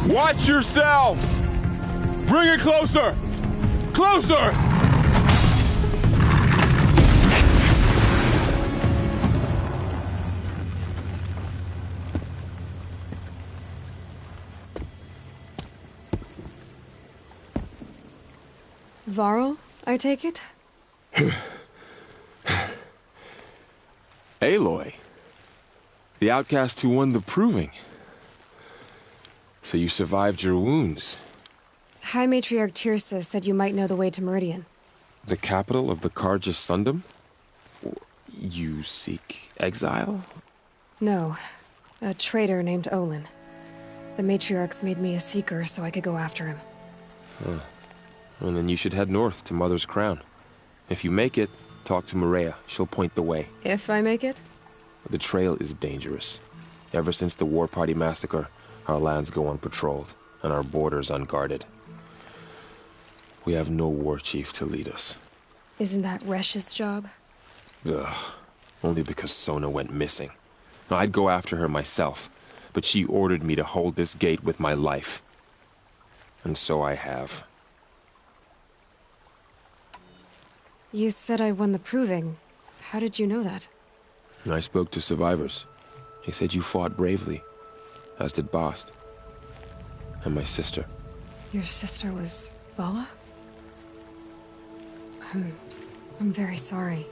Watch yourselves! Bring it closer! Closer! Varl, I take it? Aloy. The outcast who won the proving. So you survived your wounds. High Matriarch Tirsa said you might know the way to Meridian. The capital of the Carja Sundom? You seek exile? No. A traitor named Olin. The Matriarchs made me a seeker so I could go after him. Huh. Well, then you should head north to Mother's Crown. If you make it, talk to Maria. She'll point the way. If I make it? The trail is dangerous. Ever since the War Party massacre, our lands go unpatrolled, and our borders unguarded. We have no war chief to lead us. Isn't that Resh's job? Ugh. Only because Sona went missing. I'd go after her myself, but she ordered me to hold this gate with my life. And so I have. You said I won the proving. How did you know that? I spoke to survivors. They said you fought bravely, as did Bast. And my sister. Your sister was Vala? I'm very sorry.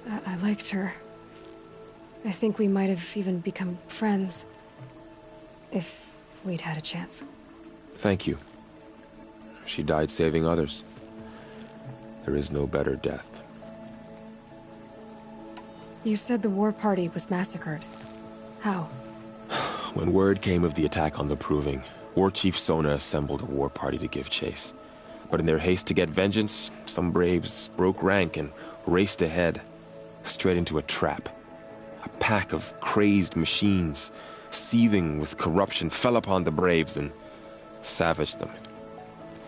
I liked her. I think we might have even become friends. If we'd had a chance. Thank you. She died saving others. There is no better death. You said the war party was massacred. How? When word came of the attack on the Proving, War Chief Sona assembled a war party to give chase. But in their haste to get vengeance, some braves broke rank and raced ahead, straight into a trap. A pack of crazed machines, seething with corruption, fell upon the braves and savaged them.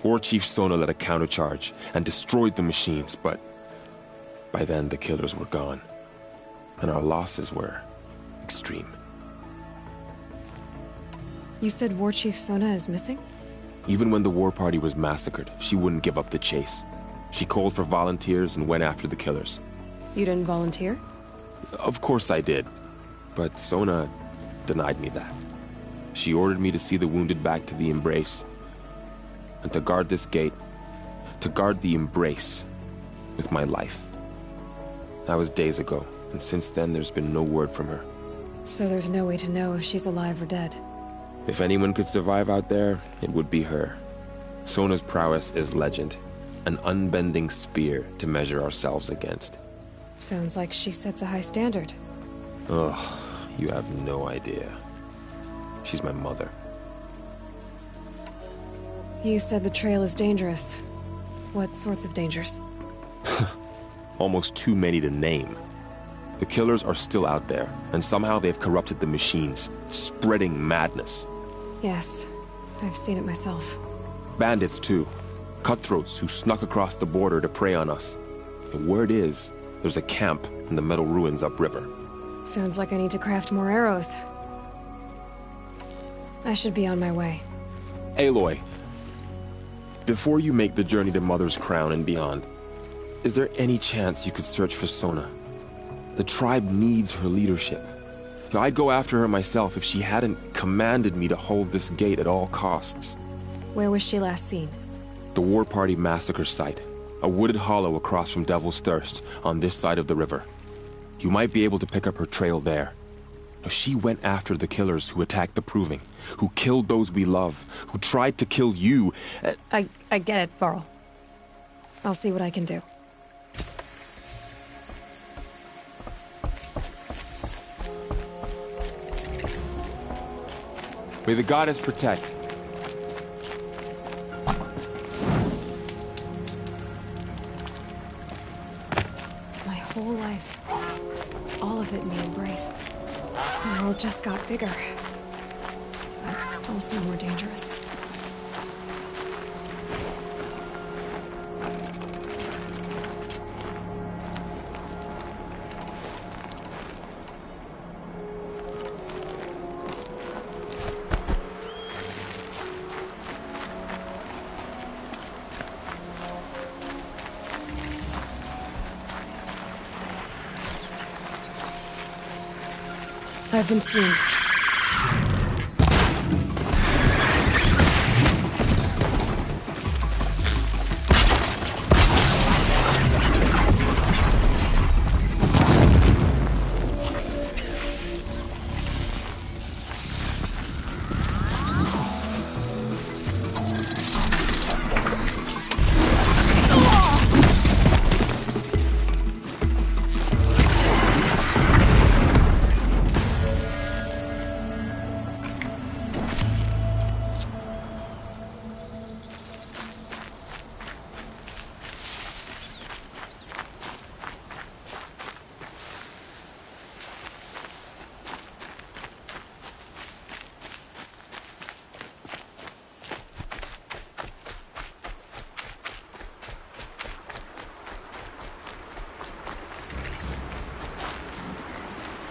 War Chief Sona led a countercharge and destroyed the machines, but by then the killers were gone, and our losses were extreme. You said War Chief Sona is missing? Even when the war party was massacred, she wouldn't give up the chase. She called for volunteers and went after the killers. You didn't volunteer? Of course I did, but Sona denied me that. She ordered me to see the wounded back to the Embrace, and to guard this gate, to guard the Embrace with my life. That was days ago, and since then there's been no word from her. So there's no way to know if she's alive or dead. If anyone could survive out there, it would be her. Sona's prowess is legend, an unbending spear to measure ourselves against. Sounds like she sets a high standard. Ugh, you have no idea. She's my mother. You said the trail is dangerous. What sorts of dangers? Almost too many to name. The killers are still out there, and somehow they've corrupted the machines, spreading madness. Yes, I've seen it myself. Bandits, too. Cutthroats who snuck across the border to prey on us. The word is, there's a camp in the metal ruins upriver. Sounds like I need to craft more arrows. I should be on my way. Aloy, before you make the journey to Mother's Crown and beyond, is there any chance you could search for Sona? The tribe needs her leadership. I'd go after her myself if she hadn't commanded me to hold this gate at all costs. Where was she last seen? The War Party massacre site. A wooded hollow across from Devil's Thirst, on this side of the river. You might be able to pick up her trail there. She went after the killers who attacked the Proving, who killed those we love, who tried to kill you. I get it, Varl. I'll see what I can do. May the goddess protect. My whole life, all of it in the Embrace. The world just got bigger, but also more dangerous. I've been seen.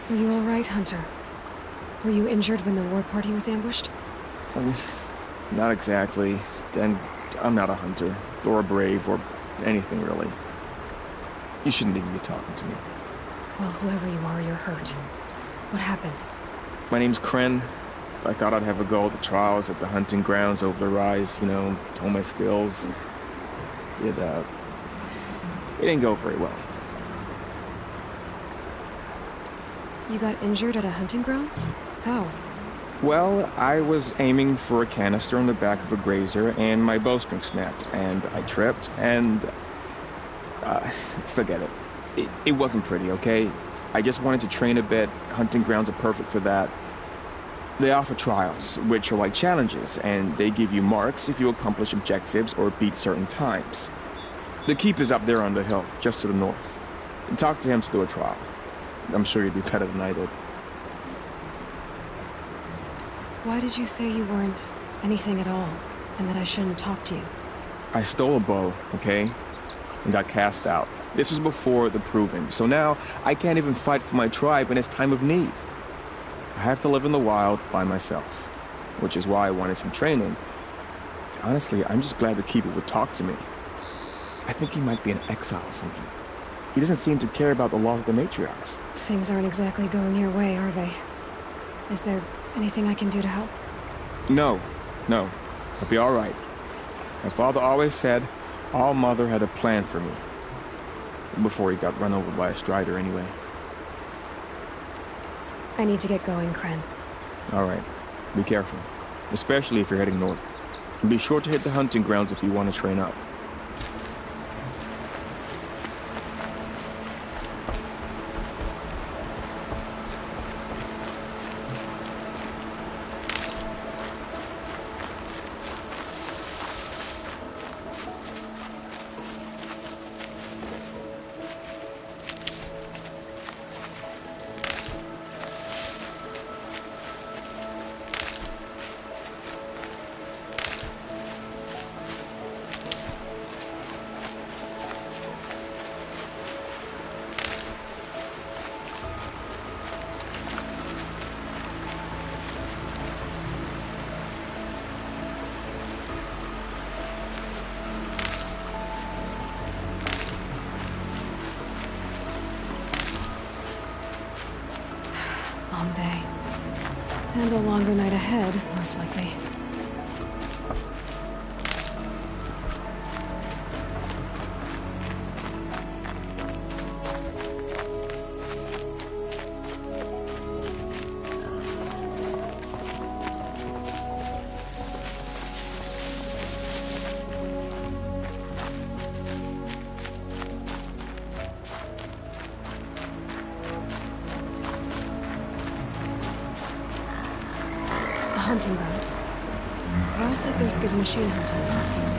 Are you all right, Hunter? Were you injured when the war party was ambushed? Not exactly. And I'm not a hunter, or a brave, or anything really. You shouldn't even be talking to me. Well, whoever you are, you're hurt. What happened? My name's Kren. I thought I'd have a go at the trials at the hunting grounds over the rise, you know, hone my skills. It didn't go very well. You got injured at a hunting grounds? How? Well, I was aiming for a canister on the back of a grazer, and my bowstring snapped, and I tripped, and... forget it. It wasn't pretty, okay? I just wanted to train a bit. Hunting grounds are perfect for that. They offer trials, which are like challenges, and they give you marks if you accomplish objectives or beat certain times. The keep is up there on the hill, just to the north. Talk to him to do a trial. I'm sure you'd be better than I did. Why did you say you weren't anything at all, and that I shouldn't talk to you? I stole a bow, okay? And got cast out. This was before the proving, so now I can't even fight for my tribe in its time of need. I have to live in the wild by myself, which is why I wanted some training. Honestly, I'm just glad the Keeper would talk to me. I think he might be in exile or something. He doesn't seem to care about the laws of the matriarchs. Things aren't exactly going your way, are they? Is there anything I can do to help? No. I'll be all right. My father always said All Mother had a plan for me. Before he got run over by a strider, anyway. I need to get going, Kren. All right. Be careful. Especially if you're heading north. And be sure to hit the hunting grounds if you want to train up. Long day. And a longer night ahead, most likely. Hunting ground. Val said there's good machine hunting across there.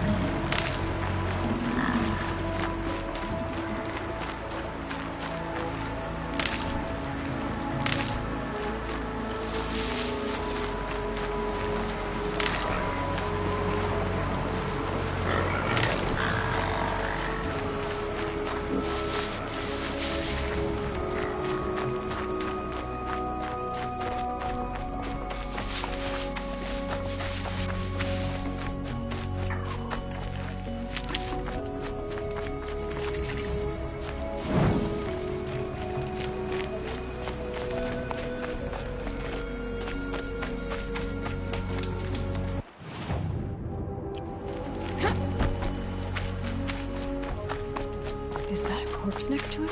corpse next to him?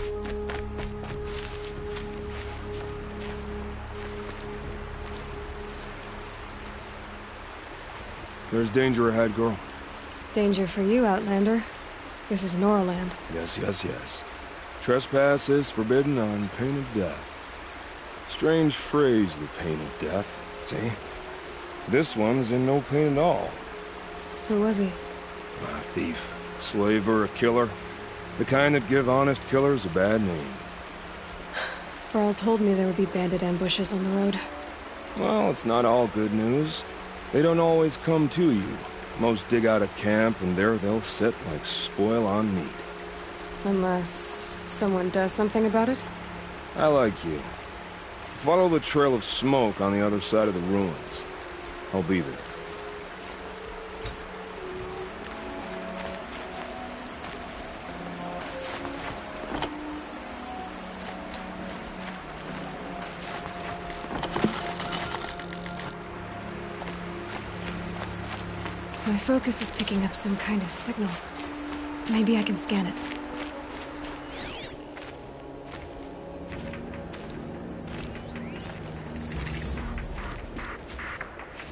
There's danger ahead, girl. Danger for you, Outlander. This is Norland. Yes, yes, yes. Trespass is forbidden on pain of death. Strange phrase, the pain of death. See? This one's in no pain at all. Who was he? A thief, slaver, a killer. The kind that give honest killers a bad name. Varl told me there would be bandit ambushes on the road. Well, it's not all good news. They don't always come to you. Most dig out a camp, and there they'll sit like spoil on meat. Unless someone does something about it? I like you. Follow the trail of smoke on the other side of the ruins. I'll be there. My focus is picking up some kind of signal. Maybe I can scan it.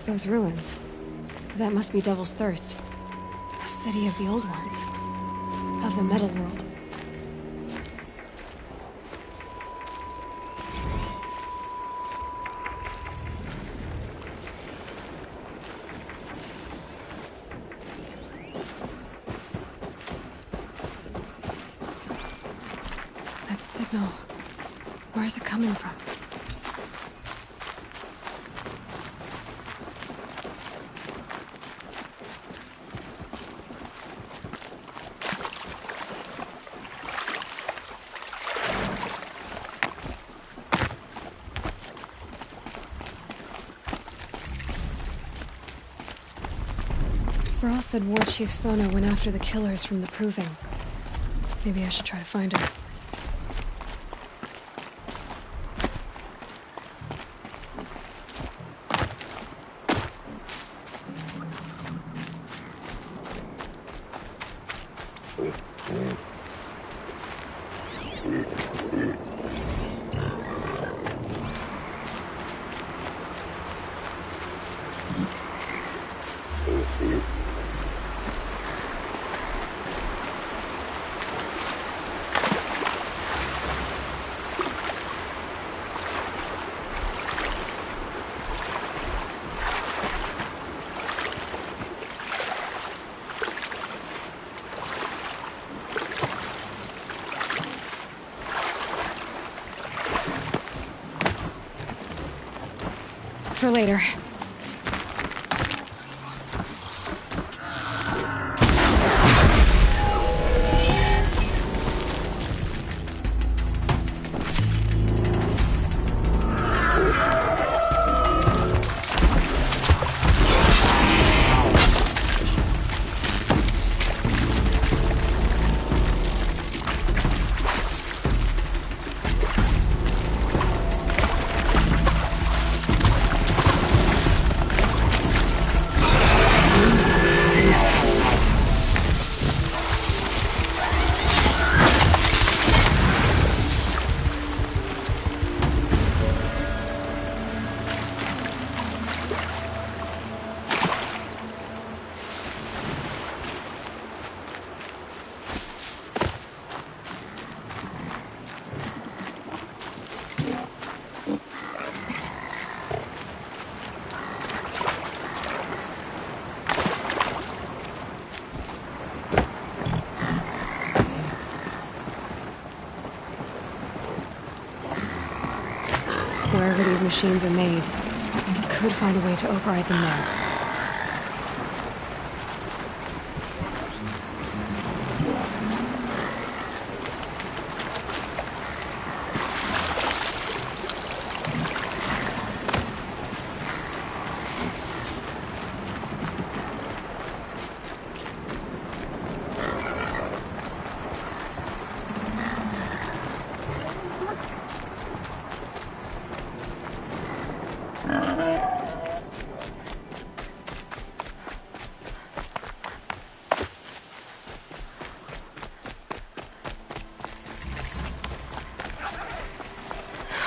Those ruins. That must be Devil's Thirst. A city of the old ones. Of the metal world. That signal. Where's it coming from? Varl said War Chief Sona went after the killers from the Proving. Maybe I should try to find her. For later. Wherever these machines are made, I could find a way to override them there.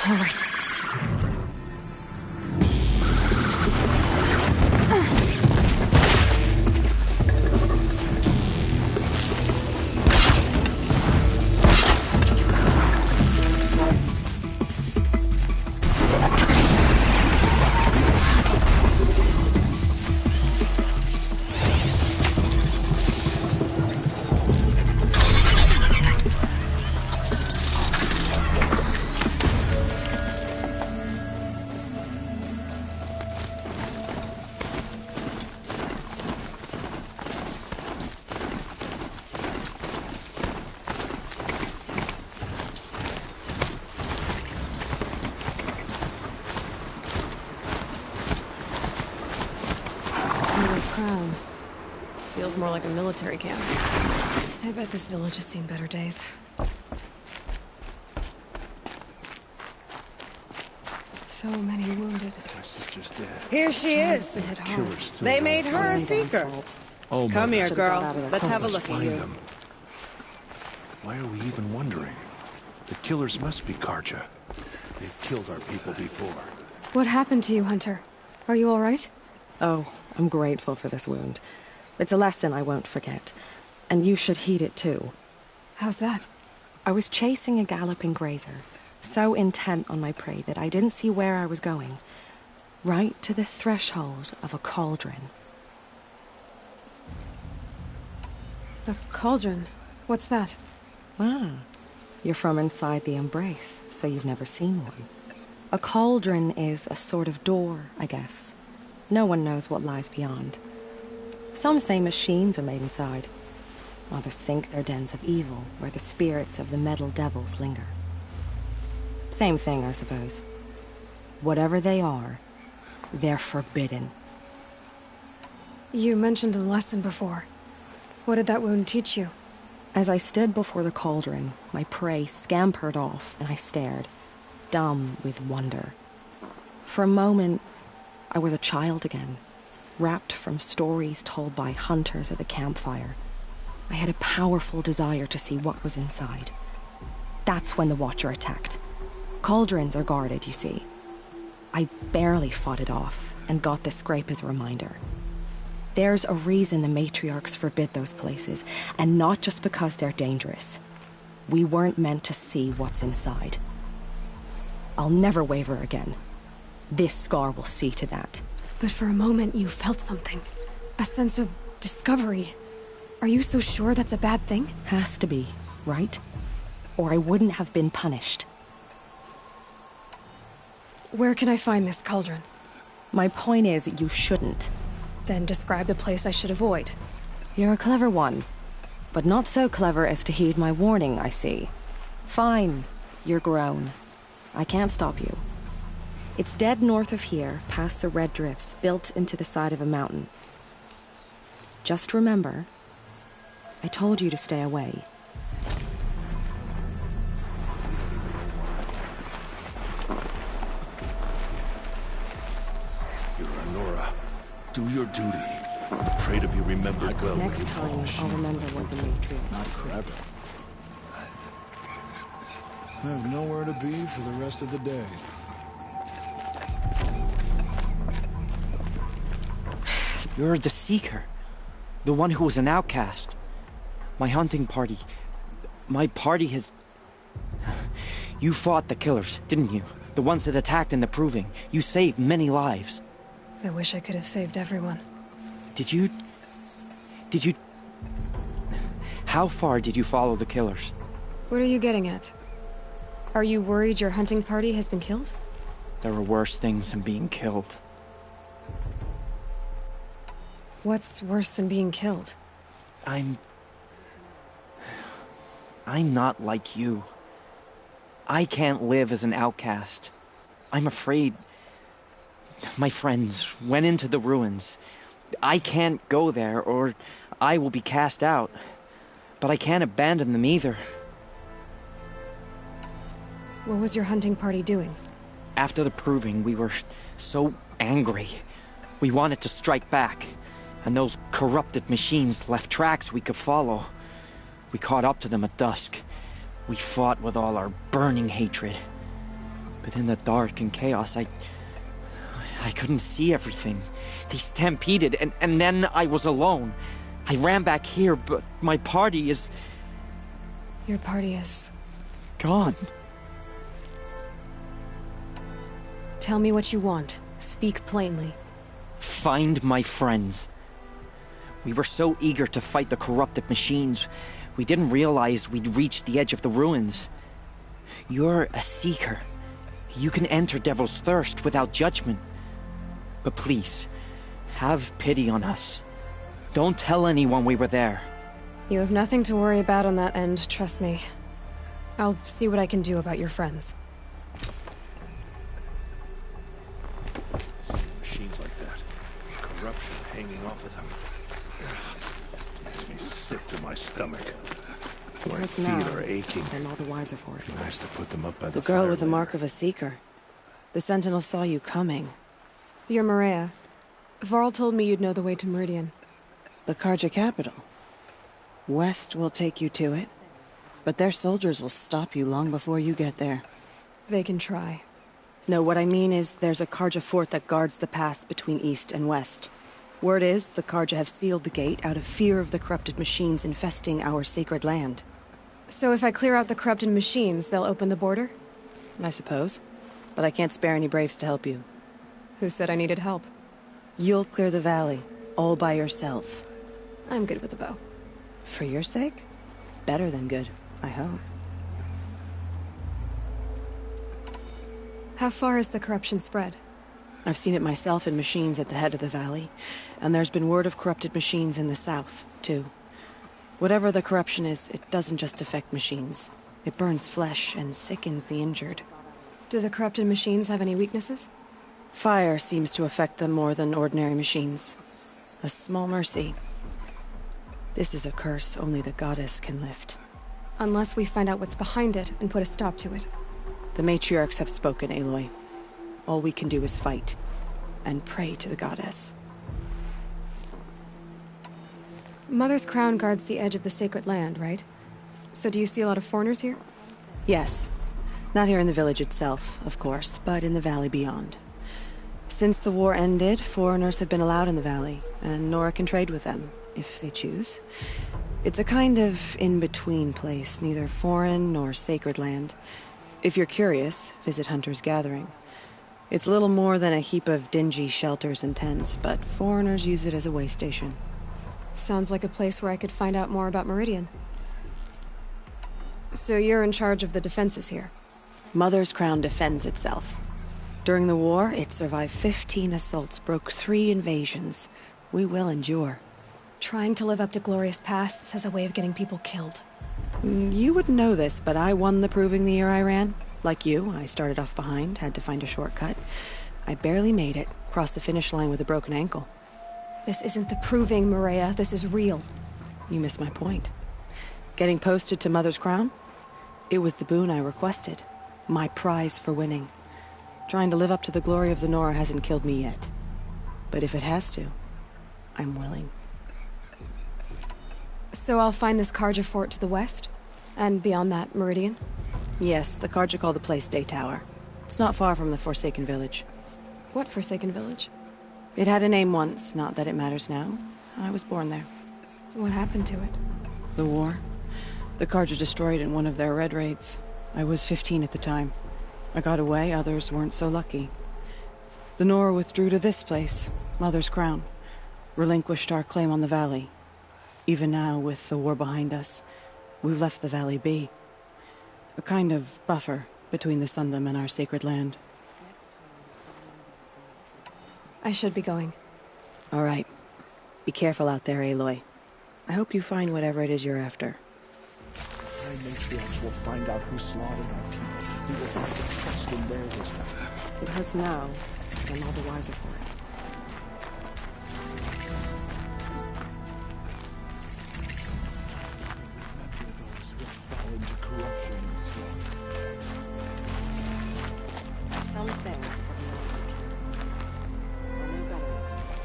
All right. Crown. Feels more like a military camp. I bet this village has seen better days. So many wounded. My sister's dead. Here she is. Been hit hard. Killer's still They alive. made her a seeker. Oh, Come here, Should've got out girl. of there Let's have a Let's look at find you. them. Why are we even wondering? The killers must be Karja. They've killed our people before. What happened to you, Hunter? Are you all right? Oh, I'm grateful for this wound. It's a lesson I won't forget. And you should heed it too. How's that? I was chasing a galloping grazer, so intent on my prey that I didn't see where I was going. Right to the threshold of a cauldron. A cauldron? What's that? Ah, you're from inside the Embrace, so you've never seen one. A cauldron is a sort of door, I guess. No one knows what lies beyond. Some say machines are made inside. Others think they're dens of evil, where the spirits of the metal devils linger. Same thing, I suppose. Whatever they are, they're forbidden. You mentioned a lesson before. What did that wound teach you? As I stood before the cauldron, my prey scampered off, and I stared, dumb with wonder. For a moment, I was a child again, wrapped from stories told by hunters at the campfire. I had a powerful desire to see what was inside. That's when the Watcher attacked. Cauldrons are guarded, you see. I barely fought it off, and got this scrape as a reminder. There's a reason the matriarchs forbid those places, and not just because they're dangerous. We weren't meant to see what's inside. I'll never waver again. This scar will see to that. But for a moment you felt something. A sense of discovery. Are you so sure that's a bad thing? Has to be, right? Or I wouldn't have been punished. Where can I find this cauldron? My point is, you shouldn't. Then describe the place I should avoid. You're a clever one. But not so clever as to heed my warning, I see. Fine. You're grown. I can't stop you. It's dead north of here, past the red drifts, built into the side of a mountain. Just remember, I told you to stay away. You're Nora. Do your duty. Pray to be remembered well. Next time, I'll remember what the Matriarchs Not decreed. forever. I have nowhere to be for the rest of the day. You're the Seeker. The one who was an outcast. My hunting party. My party has... You fought the killers, didn't you? The ones that attacked in the Proving. You saved many lives. I wish I could have saved everyone. Did you... How far did you follow the killers? What are you getting at? Are you worried your hunting party has been killed? There are worse things than being killed. What's worse than being killed? I'm not like you. I can't live as an outcast. I'm afraid... My friends went into the ruins. I can't go there, or I will be cast out. But I can't abandon them either. What was your hunting party doing? After the Proving, we were so angry. We wanted to strike back. And those corrupted machines left tracks we could follow. We caught up to them at dusk. We fought with all our burning hatred. But in the dark and chaos, I couldn't see everything. They stampeded, and then I was alone. I ran back here, but my party is... Your party is... gone. Tell me what you want. Speak plainly. Find my friends. We were so eager to fight the corrupted machines, we didn't realize we'd reached the edge of the ruins. You're a seeker. You can enter Devil's Thirst without judgment. But please, have pity on us. Don't tell anyone we were there. You have nothing to worry about on that end, trust me. I'll see what I can do about your friends. Machines like that. Corruption hanging off of them. Makes me sick to my stomach. My What's feet now? are aching. I'm all the wiser for it. Nice to put them up by the The girl fire with the later. mark of a seeker. The Sentinel saw you coming. You're Maria. Varl told me you'd know the way to Meridian. The Carja capital. West will take you to it, but their soldiers will stop you long before you get there. They can try. No, what I mean is there's a Carja fort that guards the pass between East and West. Word is the Carja have sealed the gate out of fear of the corrupted machines infesting our sacred land. So if I clear out the corrupted machines, they'll open the border? I suppose. But I can't spare any braves to help you. Who said I needed help? You'll clear the valley, all by yourself. I'm good with a bow. For your sake? Better than good, I hope. How far has the corruption spread? I've seen it myself in machines at the head of the valley, and there's been word of corrupted machines in the south, too. Whatever the corruption is, it doesn't just affect machines. It burns flesh and sickens the injured. Do the corrupted machines have any weaknesses? Fire seems to affect them more than ordinary machines. A small mercy. This is a curse only the goddess can lift. Unless we find out what's behind it and put a stop to it. The matriarchs have spoken, Aloy. All we can do is fight, and pray to the goddess. Mother's crown guards the edge of the sacred land, right? So do you see a lot of foreigners here? Yes. Not here in the village itself, of course, but in the valley beyond. Since the war ended, foreigners have been allowed in the valley, and Nora can trade with them, if they choose. It's a kind of in-between place, neither foreign nor sacred land. If you're curious, visit Hunter's Gathering. It's little more than a heap of dingy shelters and tents, but foreigners use it as a way station. Sounds like a place where I could find out more about Meridian. So you're in charge of the defenses here? Mother's Crown defends itself. During the war, it survived 15 assaults, broke 3 invasions. We will endure. Trying to live up to glorious pasts has a way of getting people killed. You wouldn't know this, but I won the proving the year I ran. Like you, I started off behind, had to find a shortcut. I barely made it, crossed the finish line with a broken ankle. This isn't the proving, Maria. This is real. You missed my point. Getting posted to Mother's Crown? It was the boon I requested. My prize for winning. Trying to live up to the glory of the Nora hasn't killed me yet. But if it has to, I'm willing. So I'll find this Carja fort to the west? And beyond that, Meridian? Yes, the Carja call the place Day Tower. It's not far from the Forsaken Village. What Forsaken Village? It had a name once, not that it matters now. I was born there. What happened to it? The war. The Carja destroyed in one of their red raids. I was 15 at the time. I got away, others weren't so lucky. The Nora withdrew to this place, Mother's Crown. Relinquished our claim on the valley. Even now, with the war behind us, we've left the valley be. A kind of buffer between the Sundom and our sacred land. I should be going. All right. Be careful out there, Aloy. I hope you find whatever it is you're after. Our matriarchs will find out who slaughtered our people. We will have to trust in their wisdom. It hurts now, but I'm all the wiser for it. Remember those who have fallen to corruption and slaughter. Some things, but no better next time.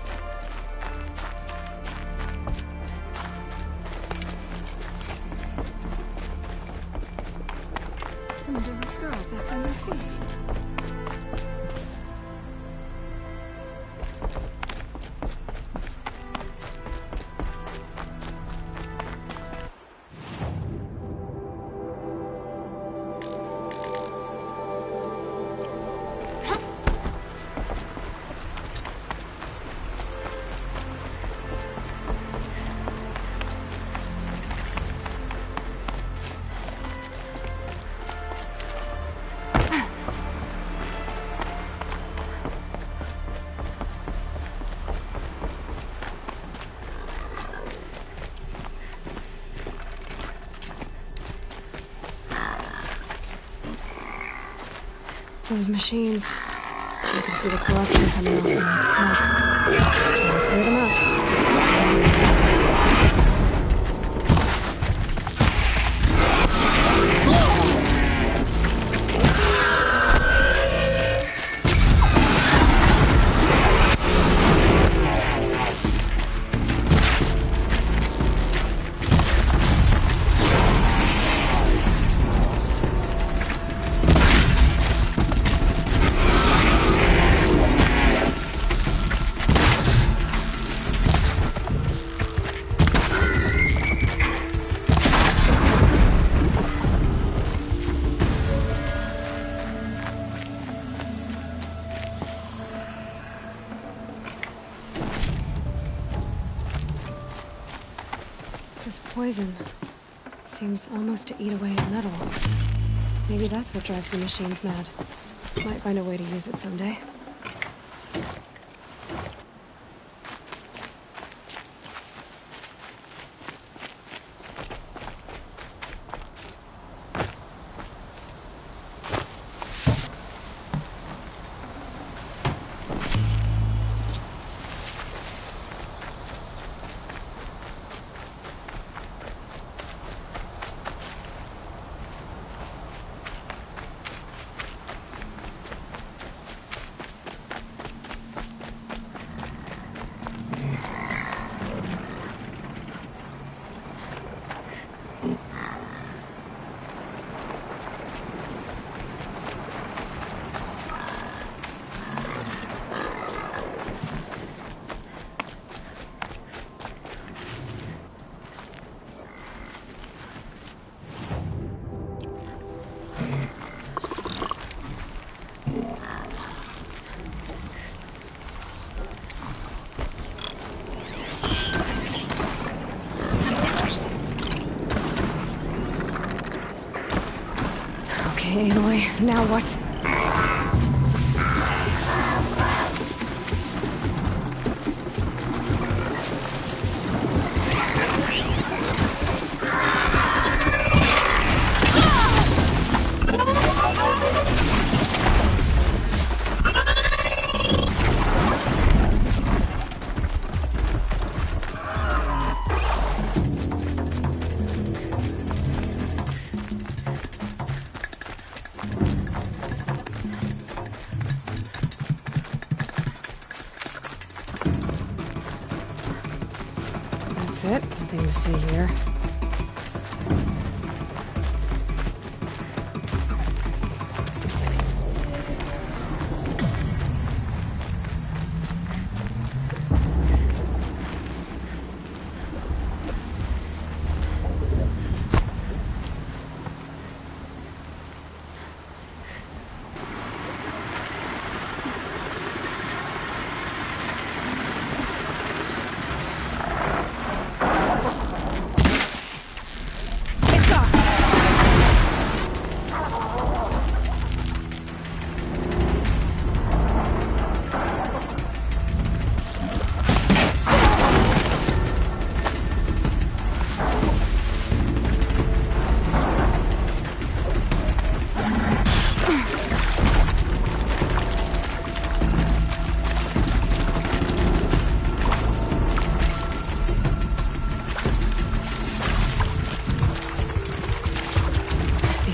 Cinderella girl back on your feet. those machines. I can see the corruption coming off them like smoke. I'll clear them out. This poison seems almost to eat away at metal. Maybe that's what drives the machines mad. Might find a way to use it someday. Okay, Aloy, now what? That's it. Nothing to see here.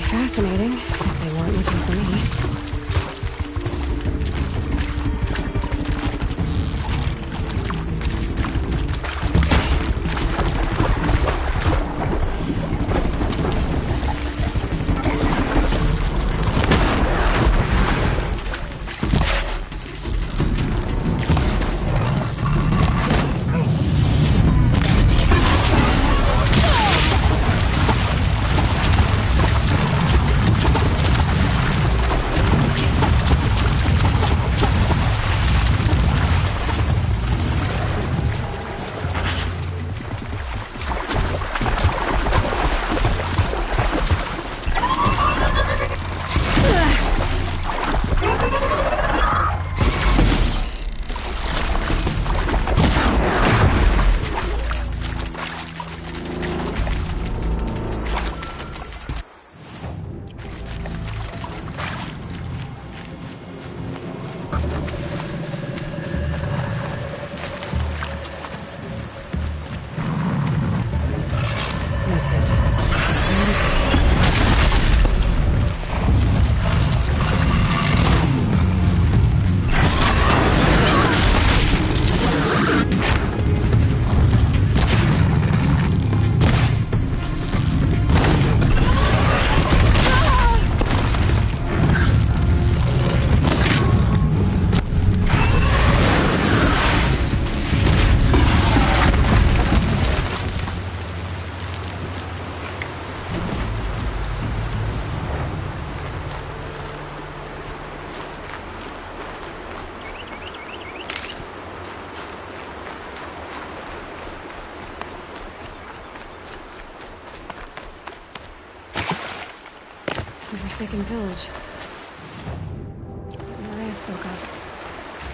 Fascinating, if they weren't looking for me. Forsaken village. Maria spoke of.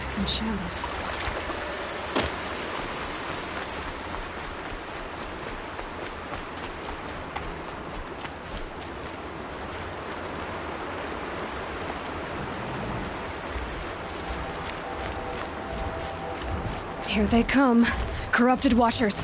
It's in shambles. Here they come. Corrupted Watchers.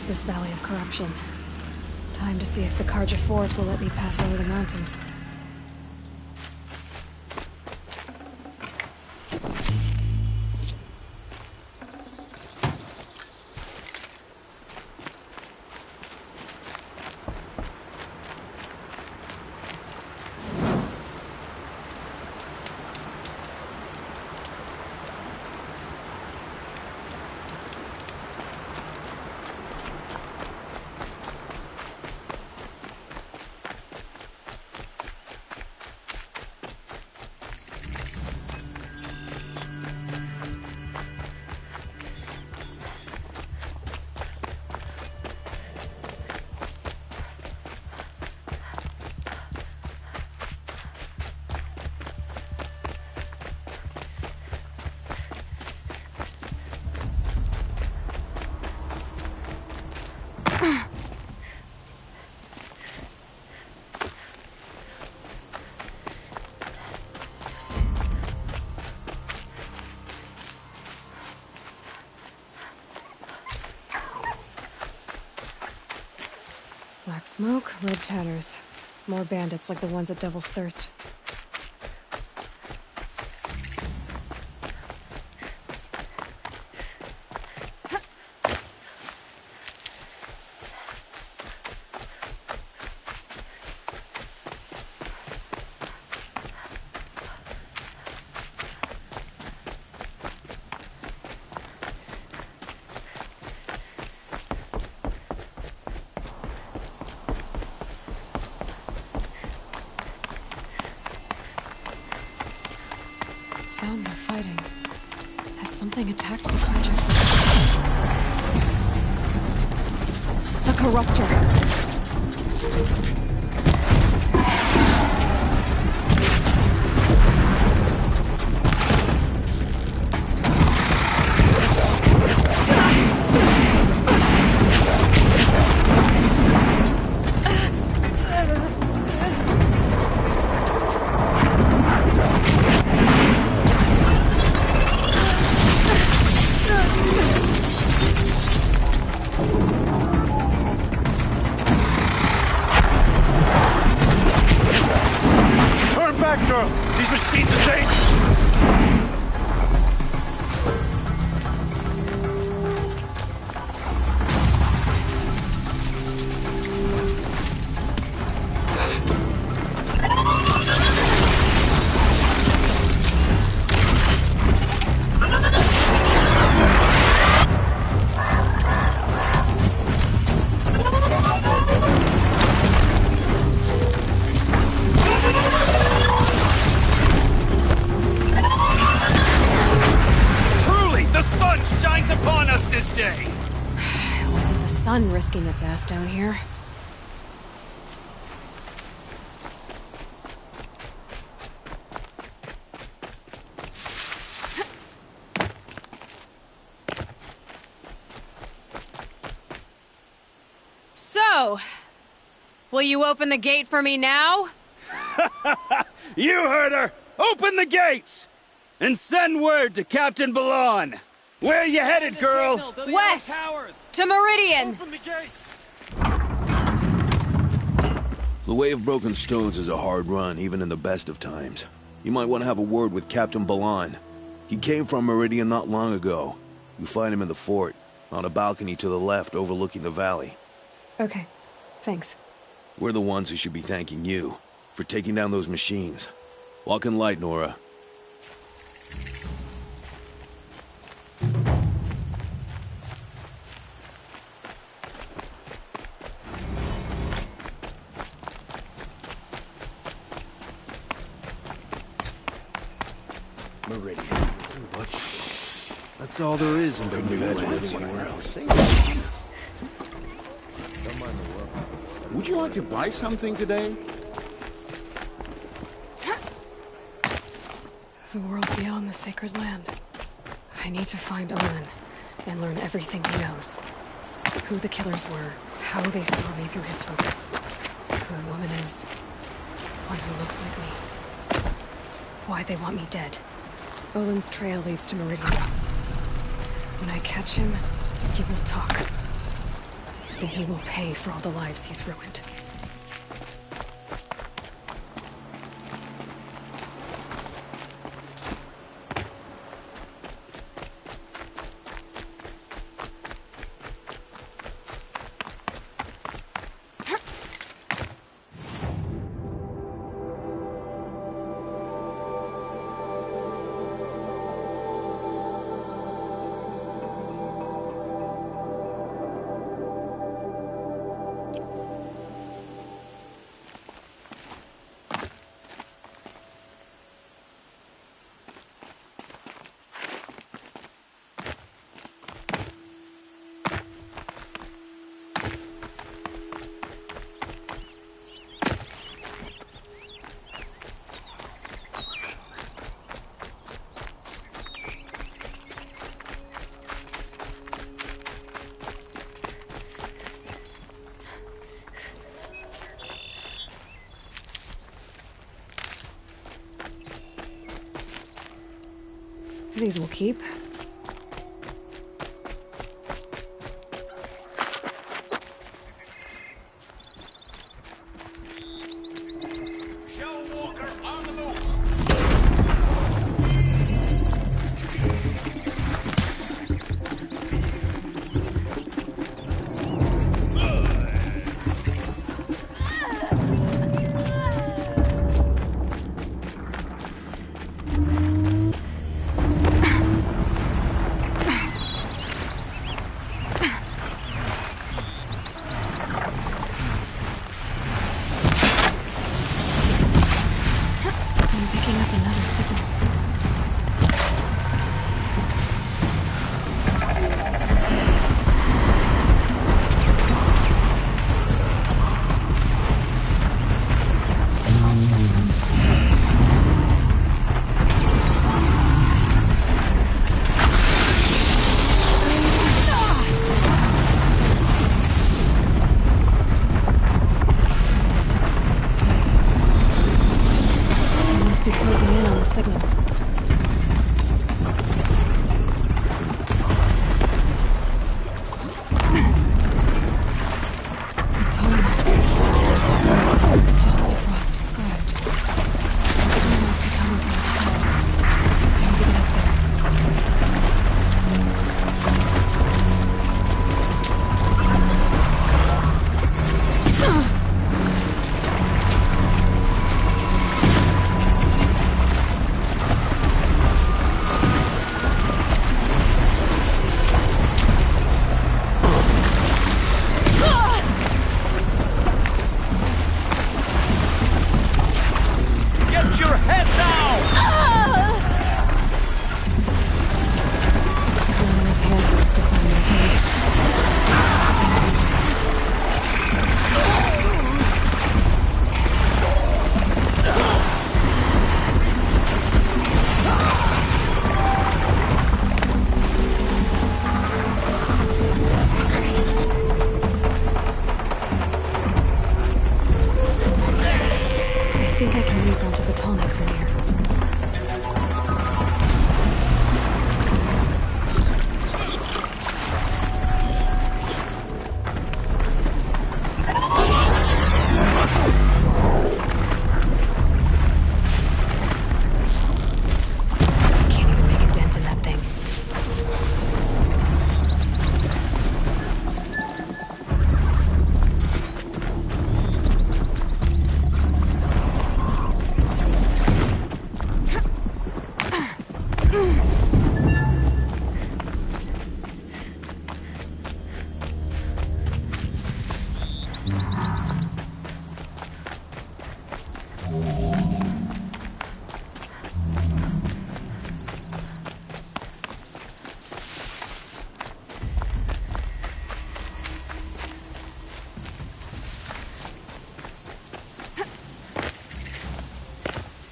This valley of corruption. Time to see if the Carja Fort will let me pass over the mountains. Black smoke, red tatters. More bandits like the ones at Devil's Thirst. Sounds of fighting. Has something attacked the Carja? The Corruptor! These machines are dangerous! Risking its ass down here. So, will you open the gate for me now? You heard her! Open the gates! And send word to Captain Balan! Where are you headed, girl? West! To Meridian! The Way of Broken Stones is a hard run, even in the best of times. You might want to have a word with Captain Balan. He came from Meridian not long ago. You find him in the fort, on a balcony to the left overlooking the valley. Okay, thanks. We're the ones who should be thanking you for taking down those machines. Walk in light, Nora. Meridian. What? That's all there is in the new land anywhere else. Would you like to buy something today? The world beyond the sacred land. I need to find Omen and learn everything he knows. Who the killers were, how they saw me through his focus, who the woman is, one who looks like me, why they want me dead. Olin's trail leads to Meridian. When I catch him, he will talk. And he will pay for all the lives he's ruined. These will keep.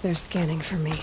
They're scanning for me.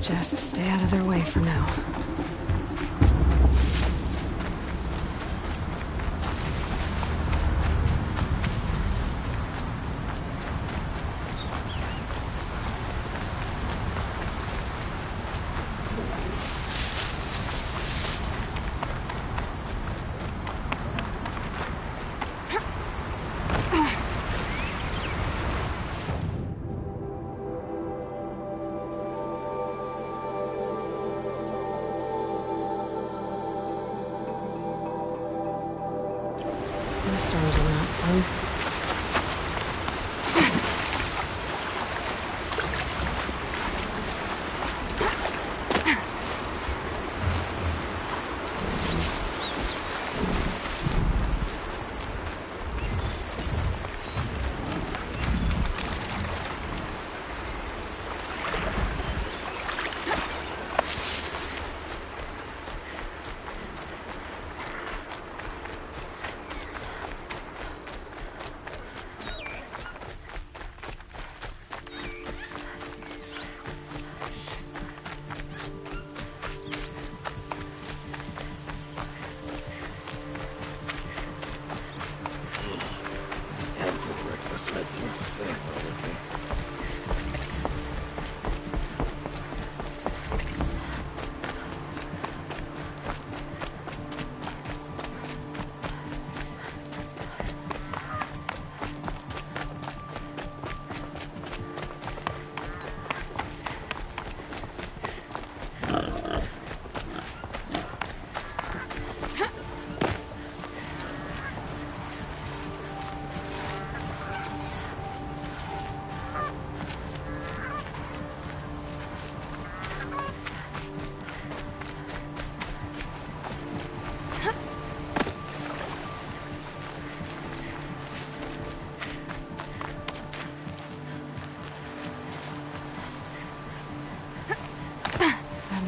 Just stay out of their way for now. The stars are not fun.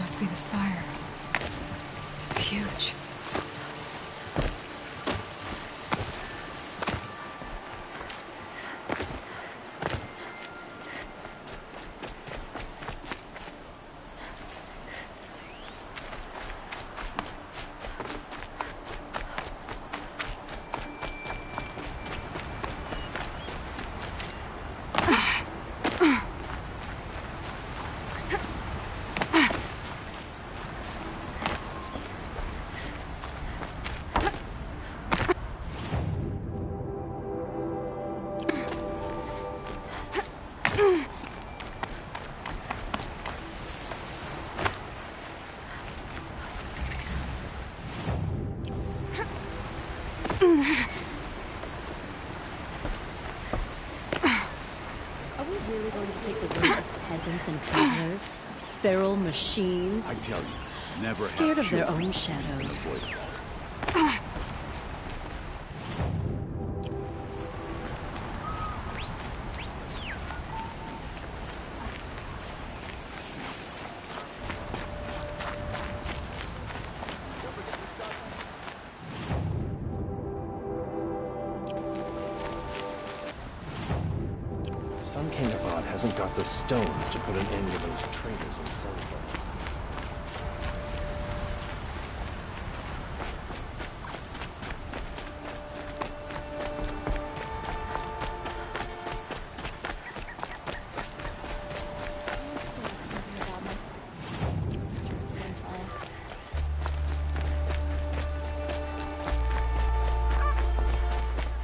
must be the spire. It's huge. Really going to take the way of peasants and travelers? Feral machines? I tell you, never scared have of their children own shadows. Some King of Odd hasn't got the stones to put an end to those traitors in Silver.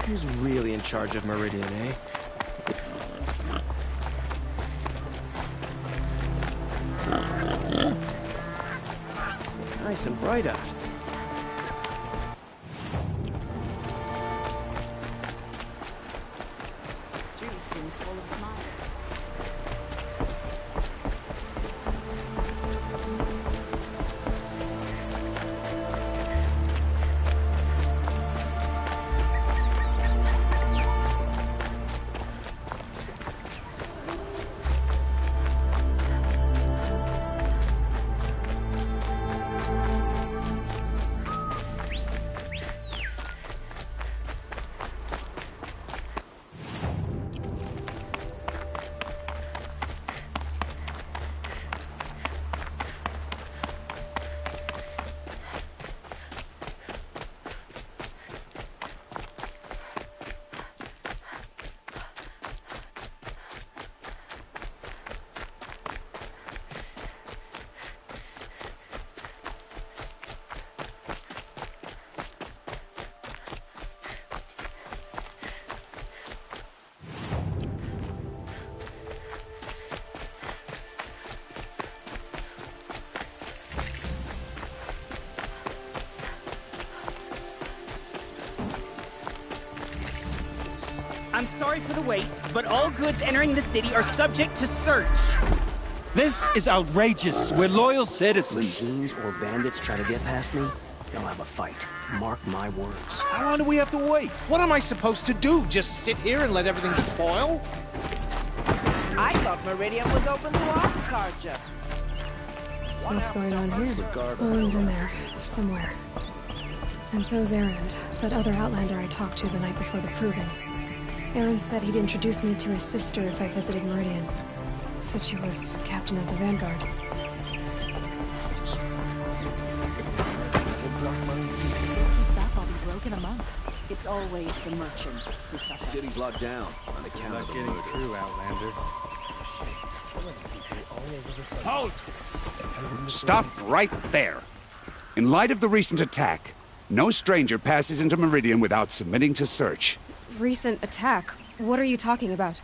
Who's really in charge of Meridian, eh? Nice and bright out. Street seems full of smiles. I'm sorry for the wait, but all goods entering the city are subject to search. This is outrageous. We're loyal citizens. Machines or bandits try to get past me, they'll have a fight. Mark my words. How long do we have to wait? What am I supposed to do? Just sit here and let everything spoil? I thought Meridian was open to all Carja. What's going on here? Owen's in there, somewhere. And so's Erend, that other Outlander I talked to the night before the proving. Erend said he'd introduce me to his sister if I visited Meridian. Said she was captain of the Vanguard. This keeps up, I'll be broke in a month. It's always the merchants who suffer. City's locked down on account of the getting murder. through, Outlander. Halt! Stop right there. In light of the recent attack, no stranger passes into Meridian without submitting to search. Recent attack? What are you talking about?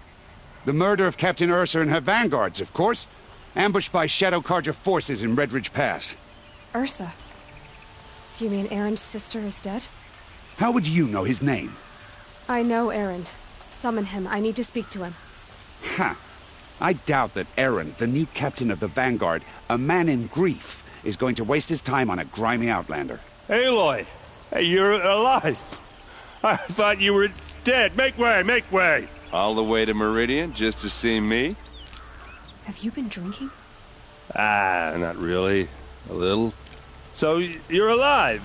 The murder of Captain Ursa and her vanguards, of course. Ambushed by Shadow Carja forces in Redridge Pass. Ursa? You mean Erend's sister is dead? How would you know his name? I know Erend. Summon him. I need to speak to him. Ha! I doubt that Erend, the new captain of the Vanguard, a man in grief, is going to waste his time on a grimy Outlander. Aloy! Hey, you're alive! I thought you were dead. Make way, make way! All the way to Meridian just to see me? Have you been drinking? Ah, not really. A little. So, you're alive.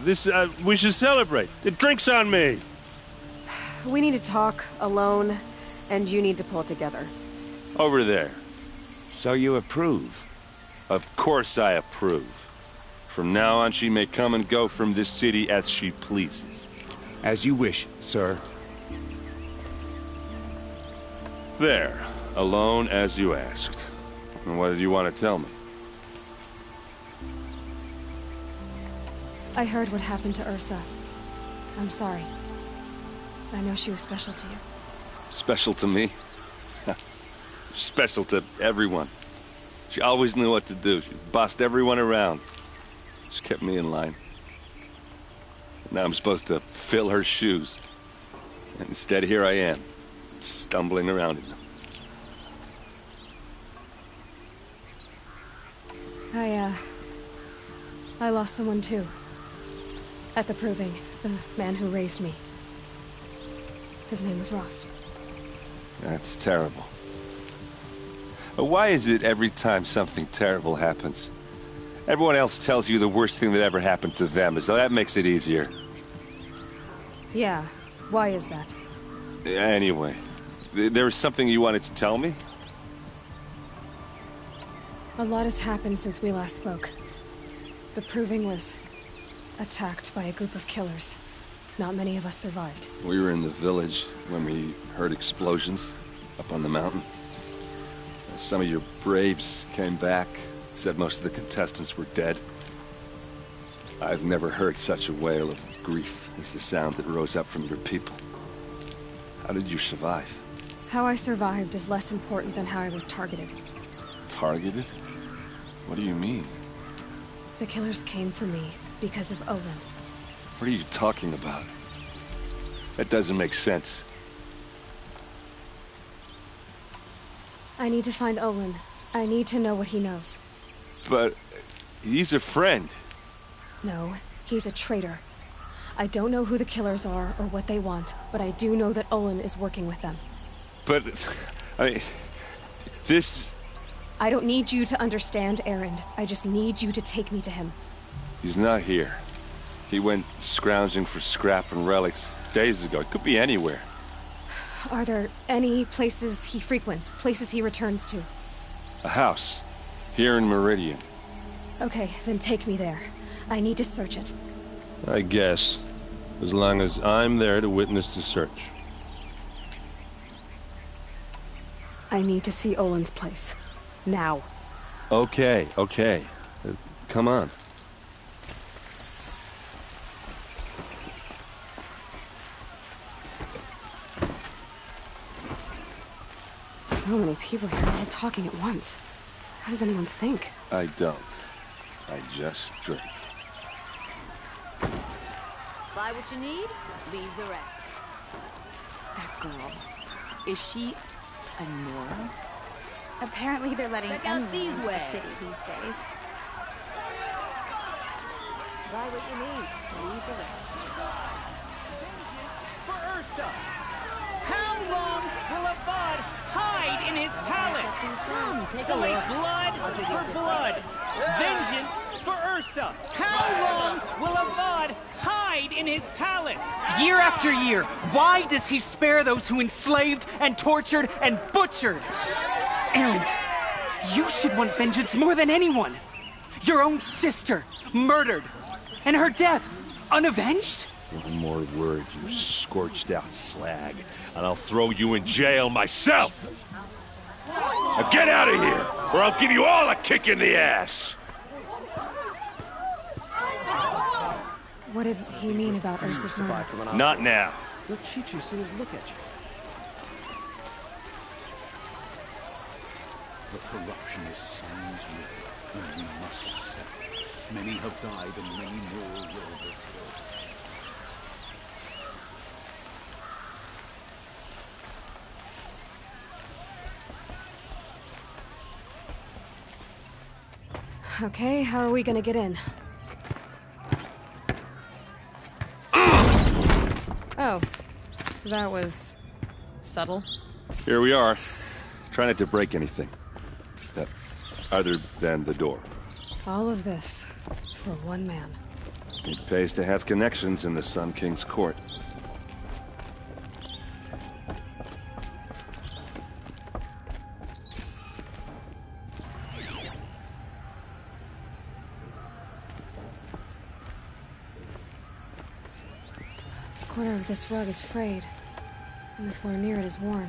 We should celebrate. The drink's on me. We need to talk, alone, and you need to pull it together. Over there. So you approve? Of course I approve. From now on, she may come and go from this city as she pleases. As you wish, sir. There. Alone as you asked. And what did you want to tell me? I heard what happened to Ursa. I'm sorry. I know she was special to you. Special to me? Special to everyone. She always knew what to do. She bossed everyone around. She kept me in line. Now I'm supposed to fill her shoes. And instead, here I am, stumbling around in them. I lost someone too. At the Proving, the man who raised me. His name was Rost. That's terrible. But why is it every time something terrible happens, everyone else tells you the worst thing that ever happened to them, as though that makes it easier? Yeah, why is that? Anyway, there was something you wanted to tell me? A lot has happened since we last spoke. The Proving was attacked by a group of killers. Not many of us survived. We were in the village when we heard explosions up on the mountain. Some of your braves came back, said most of the contestants were dead. I've never heard such a wail of grief as the sound that rose up from your people. How did you survive? How I survived is less important than how I was targeted. Targeted? What do you mean? The killers came for me because of Olin. What are you talking about? That doesn't make sense. I need to find Olin. I need to know what he knows. But he's a friend. No, he's a traitor. I don't know who the killers are or what they want, but I do know that Olin is working with them. But, this... I don't need you to understand, Erend. I just need you to take me to him. He's not here. He went scrounging for scrap and relics days ago. It could be anywhere. Are there any places he frequents? Places he returns to? A house. Here in Meridian. Okay, then take me there. I need to search it. I guess. As long as I'm there to witness the search. I need to see Olin's place. Now. Okay. Come on. So many people here, all talking at once. How does anyone think? I don't. I just drink. Buy what you need, leave the rest. That girl. Is she a Nora? Apparently they're letting Check out anyone these into the ways. city these days. Buy what you need, leave the rest. For Ursa! How long will Avad hide in his palace? Take a So it's look. blood for blood. Vengeance for Ursa. How long will Avad hide in his palace? Year after year, why does he spare those who enslaved and tortured and butchered? Erend, you should want vengeance more than anyone. Your own sister, murdered. And her death, unavenged? One more word, you scorched out slag, and I'll throw you in jail myself! Now get out of here, or I'll give you all a kick in the ass! What did he mean about Ursa's murder? Not now. He'll cheat you as soon as look at you. The corruption is signs real, and we must accept it. Many have died, and many more will be killed. Okay, how are we gonna get in? Oh, that was subtle. Here we are. Try not to break anything. Other than the door. All of this for one man. It pays to have connections in the Sun King's court. The corner of this rug is frayed, and the floor near it is worn.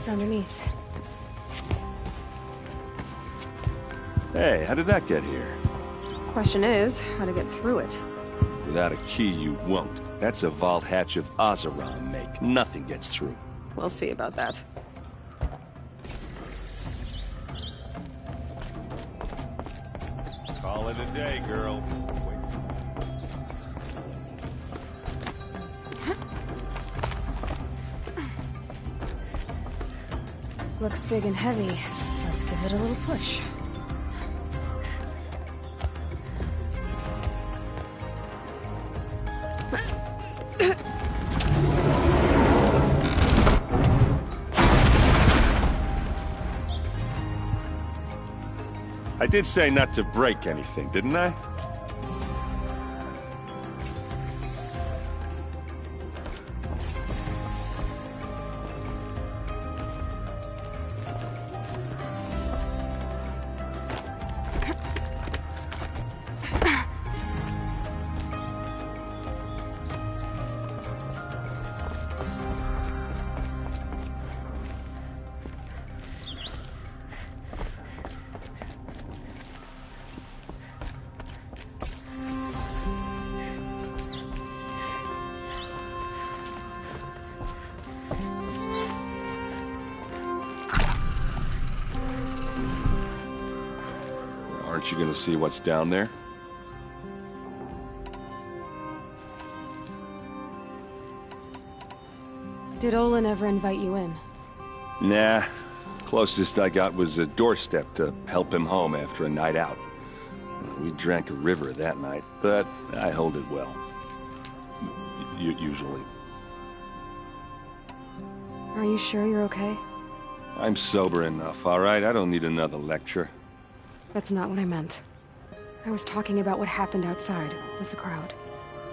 Underneath. Hey, how did that get here? Question is, how to get through it. Without a key, you won't. That's a vault hatch of Oseram make. Nothing gets through. We'll see about that. Call it a day, girl. Looks big and heavy. Let's give it a little push. I did say not to break anything, didn't I? Aren't you gonna see what's down there? Did Olin ever invite you in? Nah. Closest I got was a doorstep to help him home after a night out. We drank a river that night, but I hold it well. Usually. Are you sure you're okay? I'm sober enough, all right? I don't need another lecture. That's not what I meant. I was talking about what happened outside with the crowd.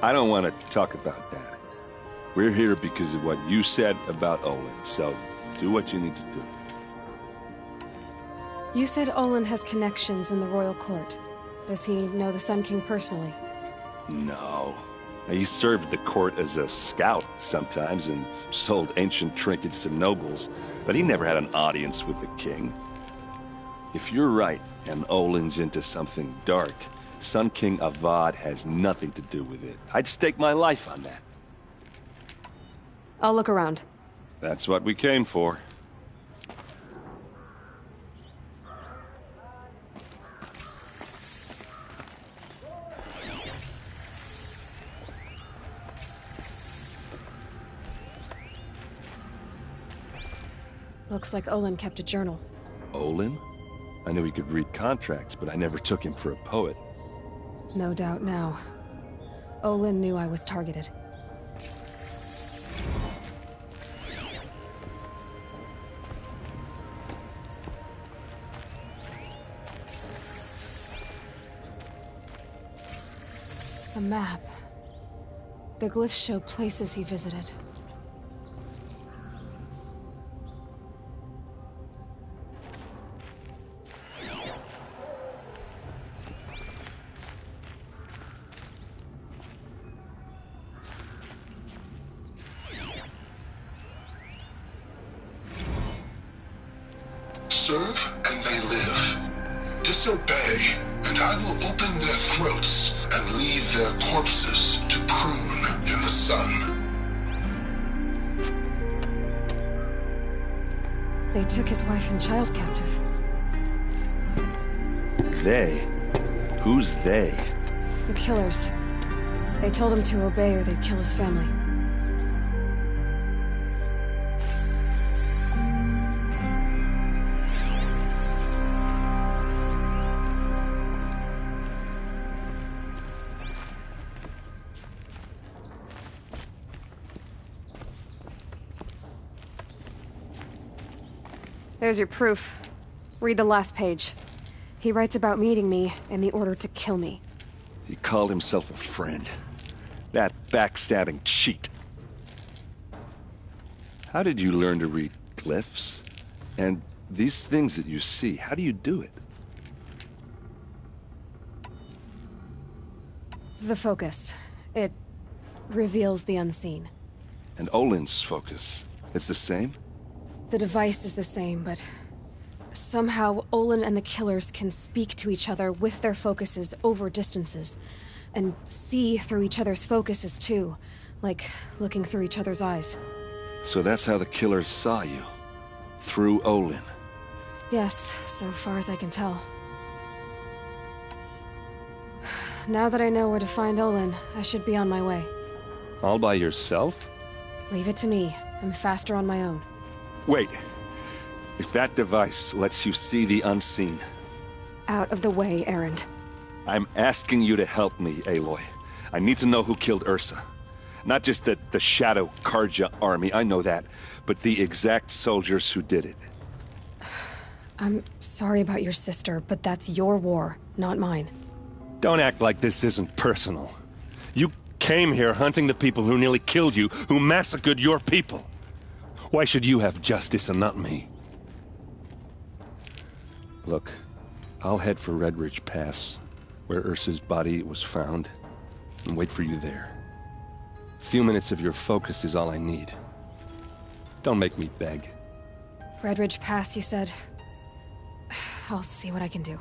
I don't want to talk about that. We're here because of what you said about Olin, so do what you need to do. You said Olin has connections in the royal court. Does he know the Sun King personally? No. He served the court as a scout sometimes and sold ancient trinkets to nobles, but he never had an audience with the king. If you're right, and Olin's into something dark, Sun King Avad has nothing to do with it. I'd stake my life on that. I'll look around. That's what we came for. Looks like Olin kept a journal. Olin? I knew he could read contracts, but I never took him for a poet. No doubt now. Olin knew I was targeted. A map. The glyphs show places he visited. Serve and they live. Disobey, and I will open their throats and leave their corpses to prune in the sun. They took his wife and child captive. They? Who's they? The killers. They told him to obey or they'd kill his family. There's your proof. Read the last page. He writes about meeting me and the order to kill me. He called himself a friend. That backstabbing cheat. How did you learn to read glyphs? And these things that you see, how do you do it? The focus. It reveals the unseen. And Olin's focus, it's the same? The device is the same, but somehow Olin and the killers can speak to each other with their focuses over distances, and see through each other's focuses too, like looking through each other's eyes. So that's how the killers saw you? Through Olin? Yes, so far as I can tell. Now that I know where to find Olin, I should be on my way. All by yourself? Leave it to me. I'm faster on my own. Wait. If that device lets you see the unseen... Out of the way, Erend. I'm asking you to help me, Aloy. I need to know who killed Ursa. Not just the Shadow Carja army, I know that, but the exact soldiers who did it. I'm sorry about your sister, but that's your war, not mine. Don't act like this isn't personal. You came here hunting the people who nearly killed you, who massacred your people. Why should you have justice and not me? Look, I'll head for Redridge Pass, where Ursa's body was found, and wait for you there. A few minutes of your focus is all I need. Don't make me beg. Redridge Pass, you said? I'll see what I can do.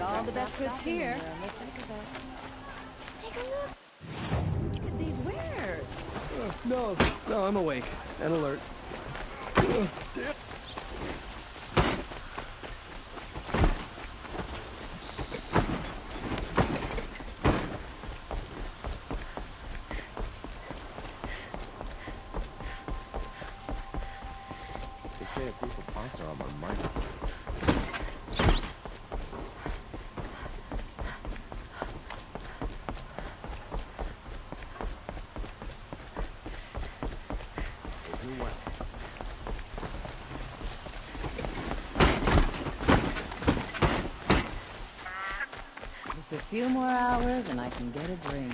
All the best goods here. Take a look. Look at these wares. No, I'm awake and alert. Damn. They say a group of pasta on my mind. Just a few more hours and I can get a drink.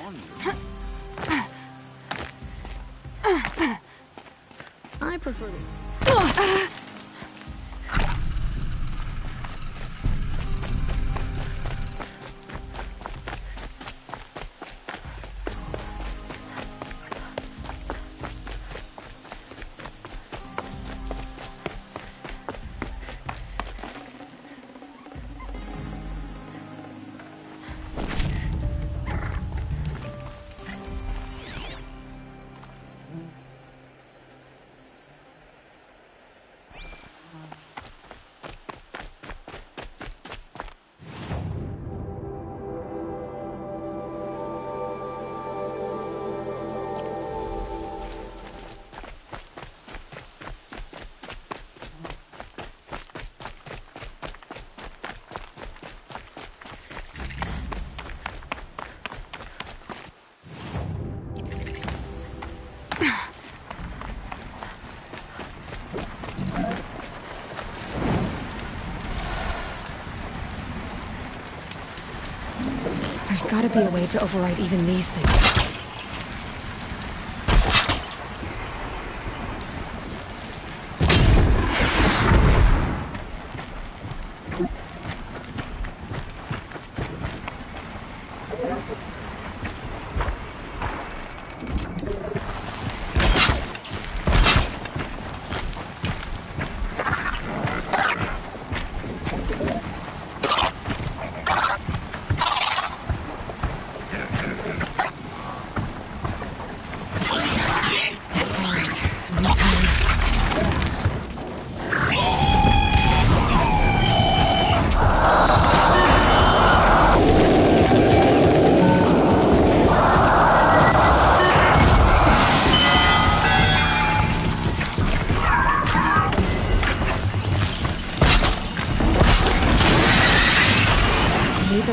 on you. I prefer the... There's gotta be a way to override even these things.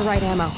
Right ammo.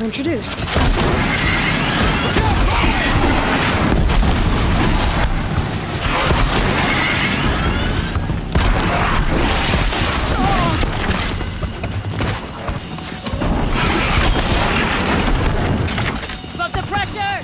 Introduced. Above the pressure!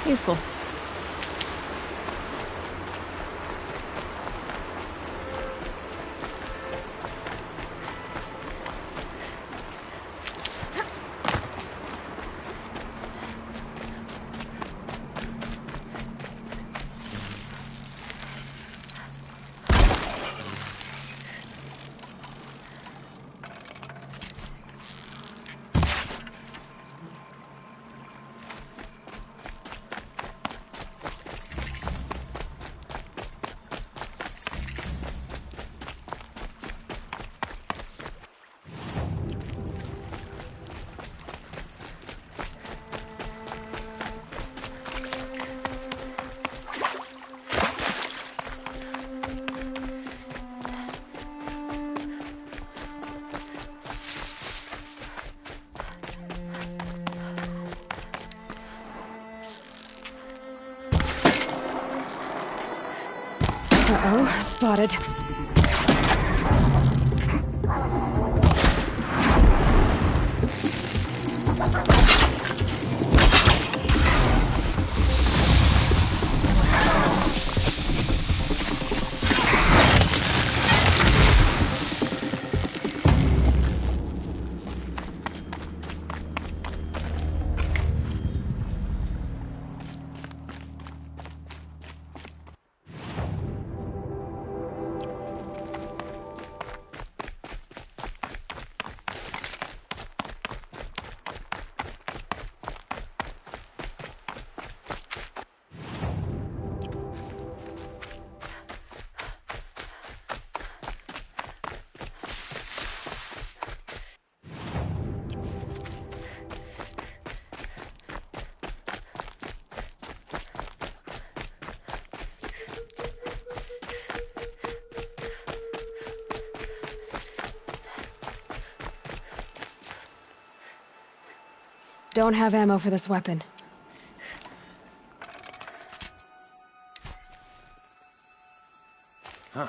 Useful. Uh-oh, spotted. Don't have ammo for this weapon. Huh.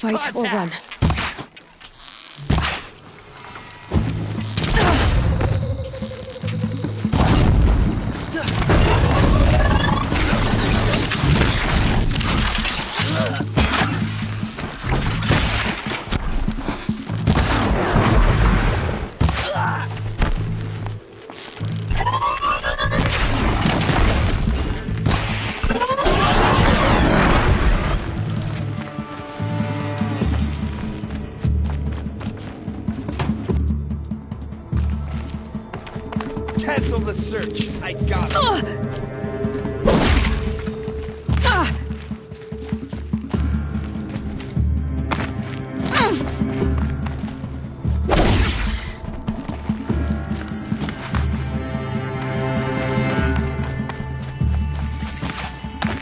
Fight or run. Cancel the search. I got it.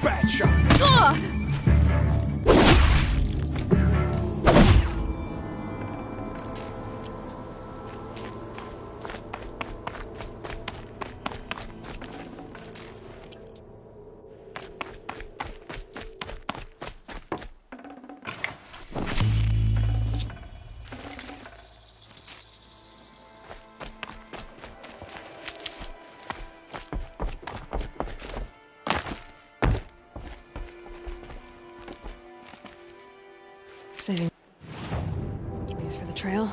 Bad shot. Saving these for the trail.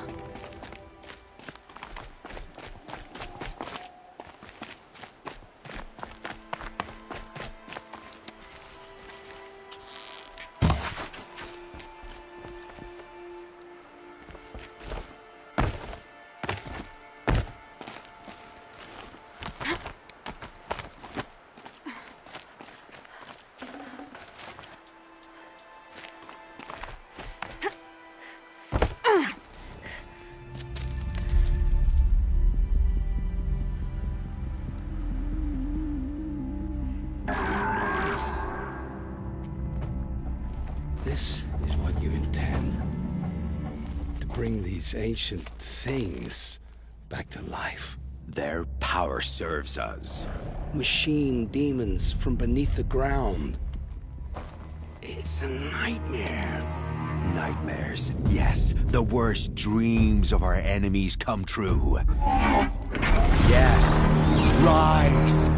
bring these ancient things back to life. Their power serves us. Machine demons from beneath the ground. It's a nightmare. Nightmares, yes. The worst dreams of our enemies come true. Yes, rise!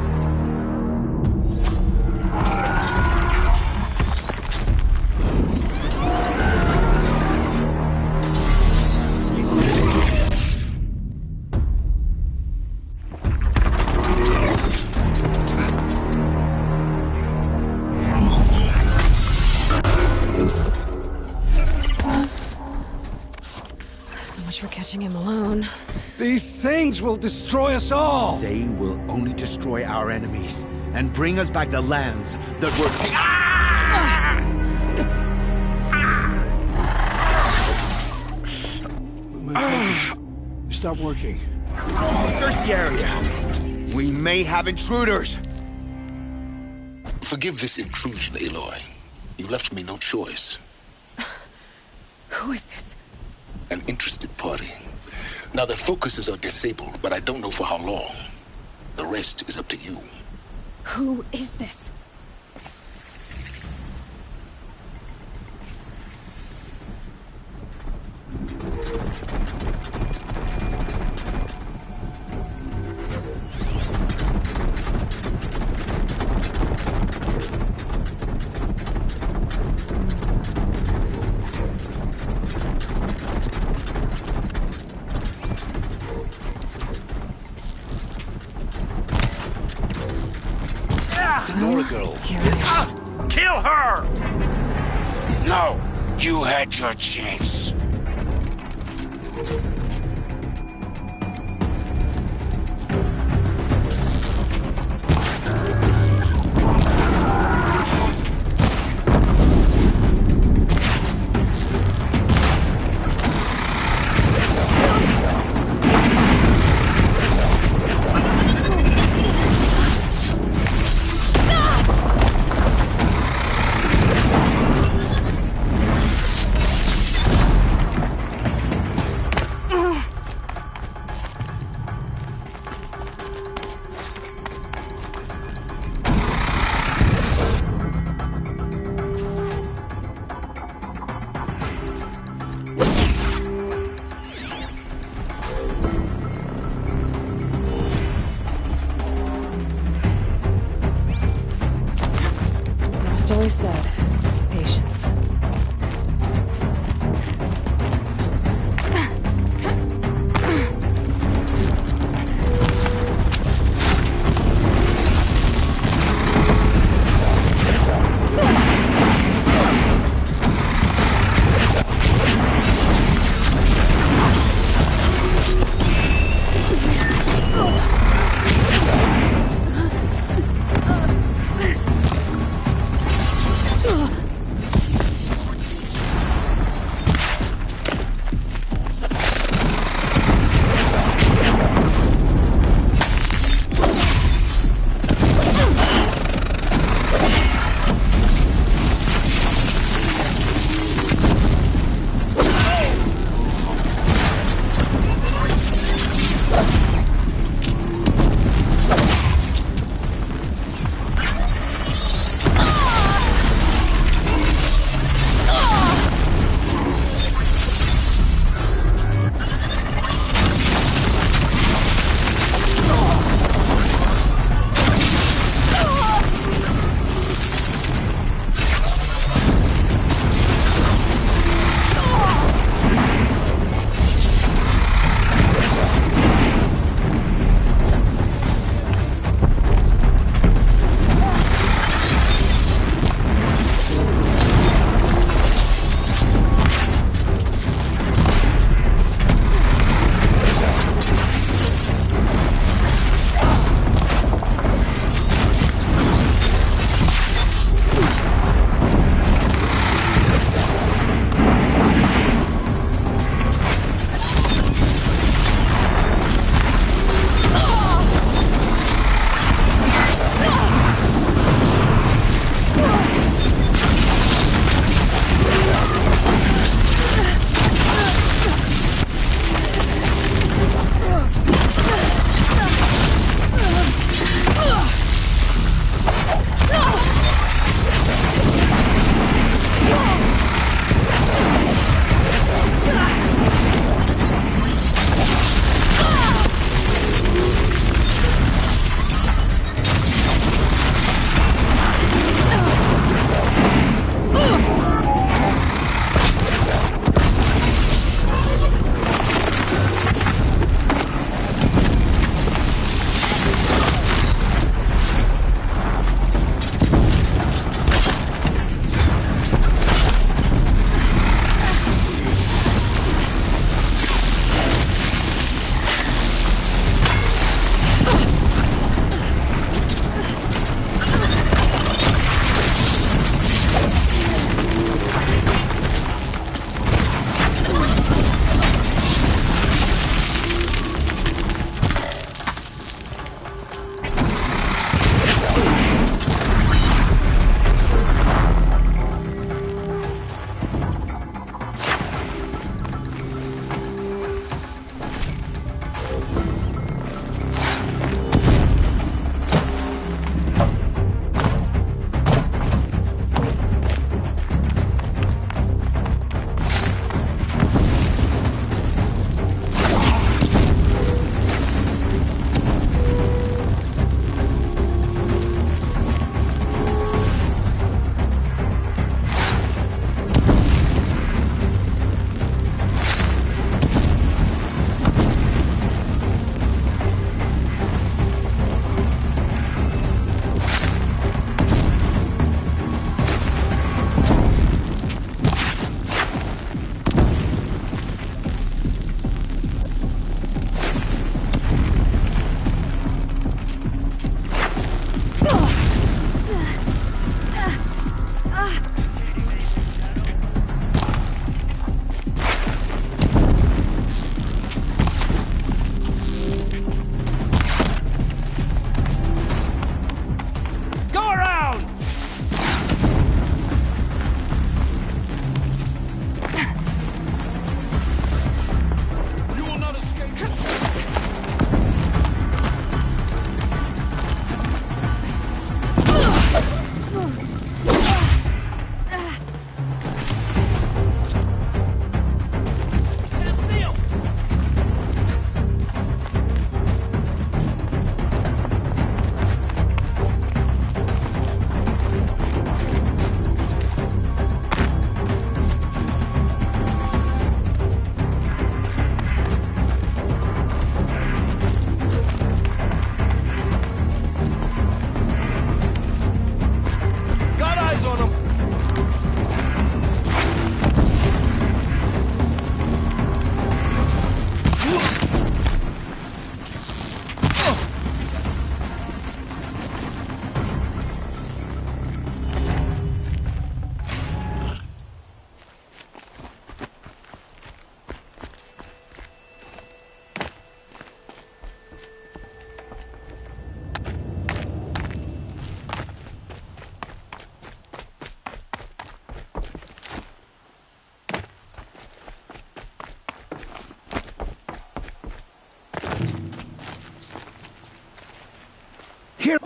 For catching him alone. These things will destroy us all! They will only destroy our enemies and bring us back the lands that were My focus. Stop working. Search the area. We may have intruders. Forgive this intrusion, Aloy. You left me no choice. Who is this? An interested party. Now, their focuses are disabled, but I don't know for how long. The rest is up to you. Who is this? Nora girl. Kill her! No, you had your chance.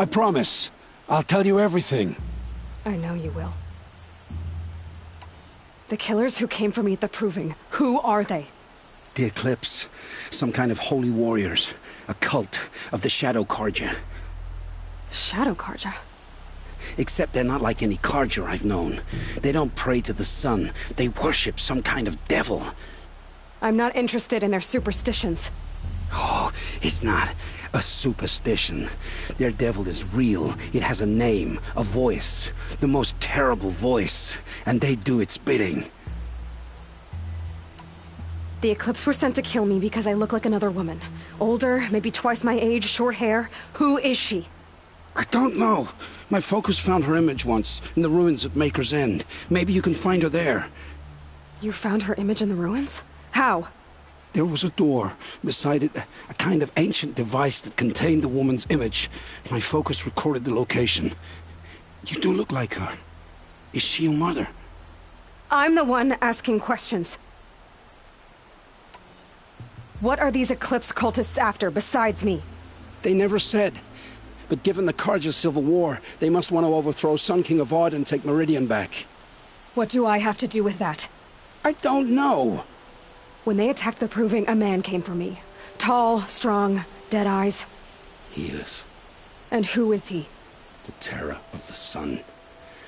I promise. I'll tell you everything. I know you will. The killers who came for me at the Proving, who are they? The Eclipse. Some kind of holy warriors. A cult of the Shadow Carja. Shadow Carja? Except they're not like any Carja I've known. They don't pray to the sun. They worship some kind of devil. I'm not interested in their superstitions. Oh, it's not a superstition. Their devil is real. It has a name, a voice. The most terrible voice. And they do its bidding. The Eclipse were sent to kill me because I look like another woman. Older, maybe twice my age, short hair. Who is she? I don't know. My focus found her image once, in the ruins at Maker's End. Maybe you can find her there. You found her image in the ruins? How? There was a door. Beside it, a kind of ancient device that contained the woman's image. My focus recorded the location. You do look like her. Is she your mother? I'm the one asking questions. What are these Eclipse cultists after, besides me? They never said. But given the Carja civil war, they must want to overthrow Sun King Avad and take Meridian back. What do I have to do with that? I don't know. When they attacked the Proving, a man came for me. Tall, strong, dead eyes. Helis. And who is he? The terror of the sun.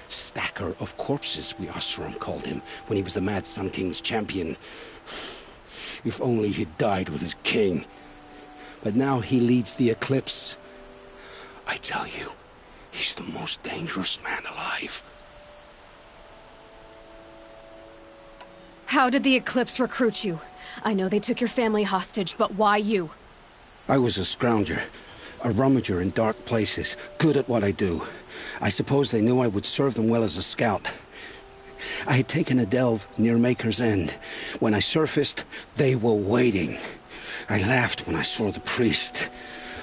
Stacker of corpses, we Oseram called him, when he was the Mad Sun King's champion. If only he'd died with his king. But now he leads the Eclipse. I tell you, he's the most dangerous man alive. How did the Eclipse recruit you? I know they took your family hostage, but why you? I was a scrounger, a rummager in dark places, good at what I do. I suppose they knew I would serve them well as a scout. I had taken a delve near Maker's End. When I surfaced, they were waiting. I laughed when I saw the priest,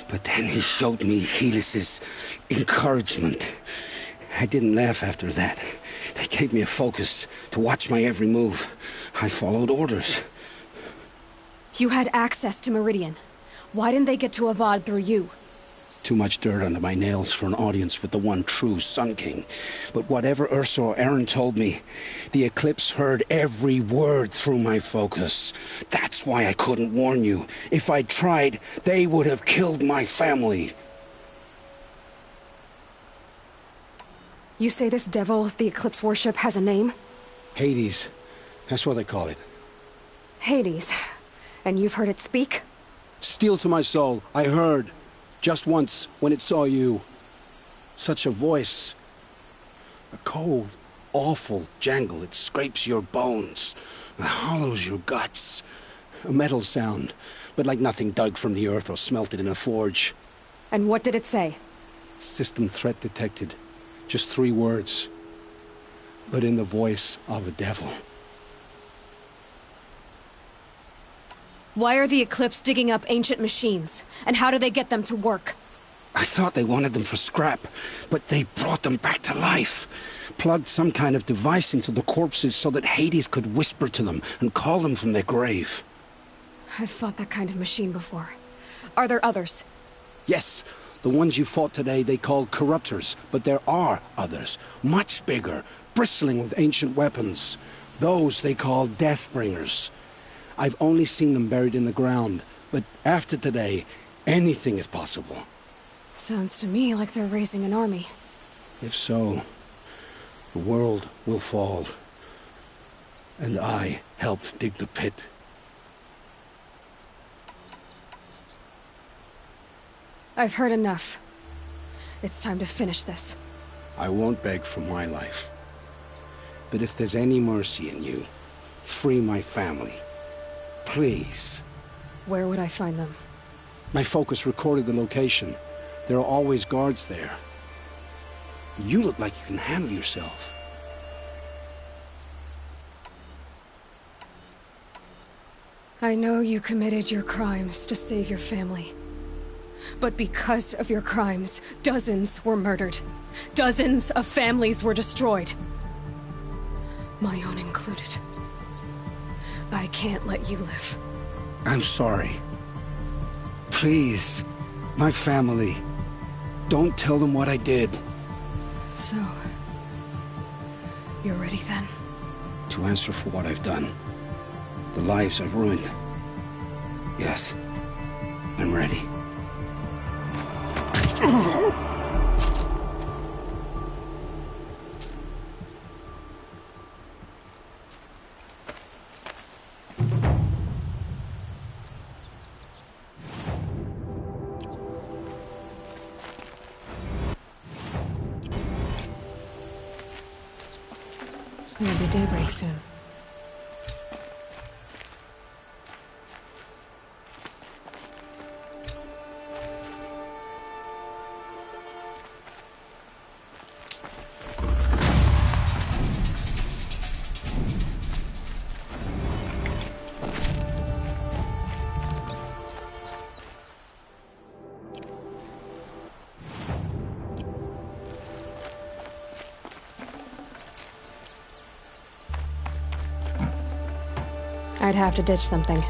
but then he showed me Helis's encouragement. I didn't laugh after that. They gave me a focus to watch my every move. I followed orders. You had access to Meridian. Why didn't they get to Avad through you? Too much dirt under my nails for an audience with the one true Sun King. But whatever Ursa or Aaron told me, the Eclipse heard every word through my focus. That's why I couldn't warn you. If I'd tried, they would have killed my family. You say this devil the Eclipse worship has a name? Hades. That's what they call it. Hades. And you've heard it speak? Steel to my soul. I heard. Just once, when it saw you. Such a voice. A cold, awful jangle. It scrapes your bones. It hollows your guts. A metal sound, but like nothing dug from the earth or smelted in a forge. And what did it say? System threat detected. Just 3 words. But in the voice of a devil. Why are the Eclipse digging up ancient machines? And how do they get them to work? I thought they wanted them for scrap, but they brought them back to life. Plugged some kind of device into the corpses so that Hades could whisper to them and call them from their grave. I've fought that kind of machine before. Are there others? Yes, the ones you fought today they called corruptors, but there are others, much bigger, bristling with ancient weapons. Those they call Deathbringers. I've only seen them buried in the ground, but after today, anything is possible. Sounds to me like they're raising an army. If so, the world will fall. And I helped dig the pit. I've heard enough. It's time to finish this. I won't beg for my life. But if there's any mercy in you, free my family. Please. Where would I find them? My focus recorded the location. There are always guards there. You look like you can handle yourself. I know you committed your crimes to save your family. But because of your crimes, dozens were murdered. Dozens of families were destroyed. My own included. I can't let you live. I'm sorry. Please, my family. Don't tell them what I did. So... you're ready then? To answer for what I've done. The lives I've ruined. Yes. I'm ready. It'll be daybreak soon. I'd have to ditch something.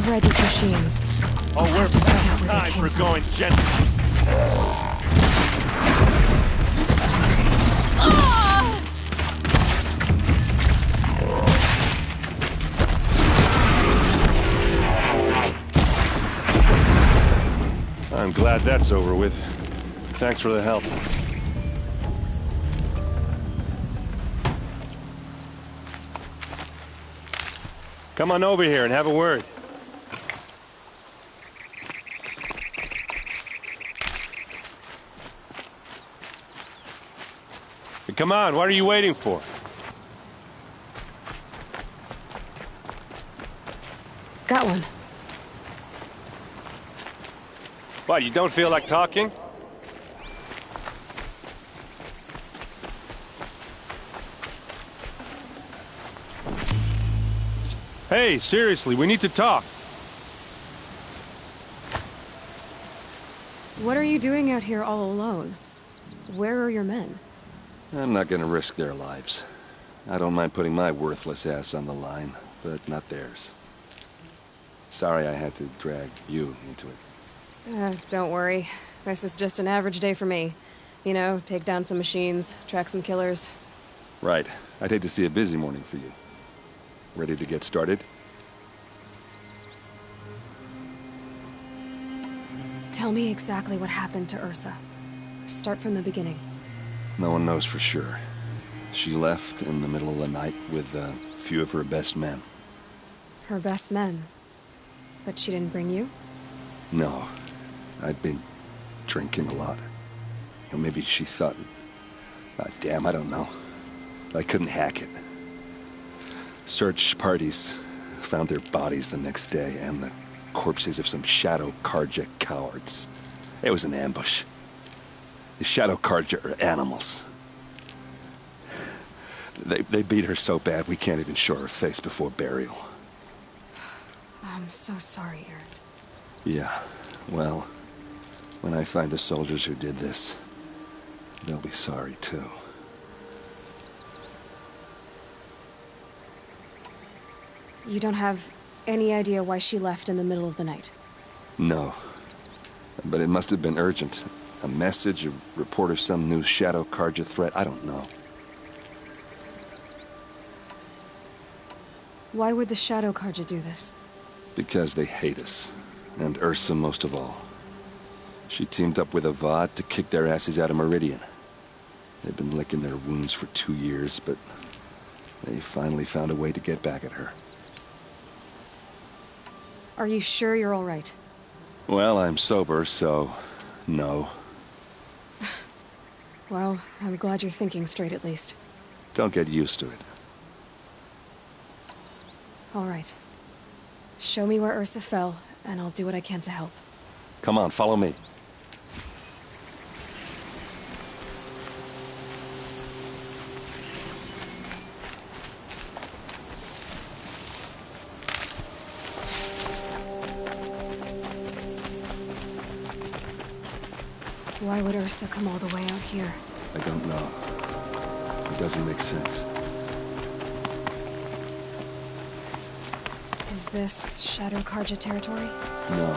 Ready machines. Oh, we're past time for going gentle. I'm glad that's over with. Thanks for the help. Come on over here and have a word. Come on, what are you waiting for? Got one. What, you don't feel like talking? Hey, seriously, we need to talk. What are you doing out here all alone? Where are your men? I'm not gonna risk their lives. I don't mind putting my worthless ass on the line, but not theirs. Sorry I had to drag you into it. Don't worry. This is just an average day for me. You know, take down some machines, track some killers. Right. I'd hate to see a busy morning for you. Ready to get started? Tell me exactly what happened to Ursa. Start from the beginning. No one knows for sure. She left in the middle of the night with a few of her best men. Her best men? But she didn't bring you? No. I'd been drinking a lot. Or maybe she thought... damn, I don't know. I couldn't hack it. Search parties found their bodies the next day, and the corpses of some Shadow Carja cowards. It was an ambush. The Shadow Carja are animals. They beat her so bad we can't even show her face before burial. I'm so sorry, Erend. Yeah, well, when I find the soldiers who did this, they'll be sorry too. You don't have any idea why she left in the middle of the night? No. But it must have been urgent. A message, a report of some new Shadow Carja threat, I don't know. Why would the Shadow Carja do this? Because they hate us. And Ursa most of all. She teamed up with Avad to kick their asses out of Meridian. They've been licking their wounds for 2 years, but they finally found a way to get back at her. Are you sure you're all right? Well, I'm sober, so... no. Well, I'm glad you're thinking straight at least. Don't get used to it. All right. Show me where Ursa fell, and I'll do what I can to help. Come on, follow me. Why would Ursa come all the way out here? I don't know. It doesn't make sense. Is this Shadow Carja territory? No.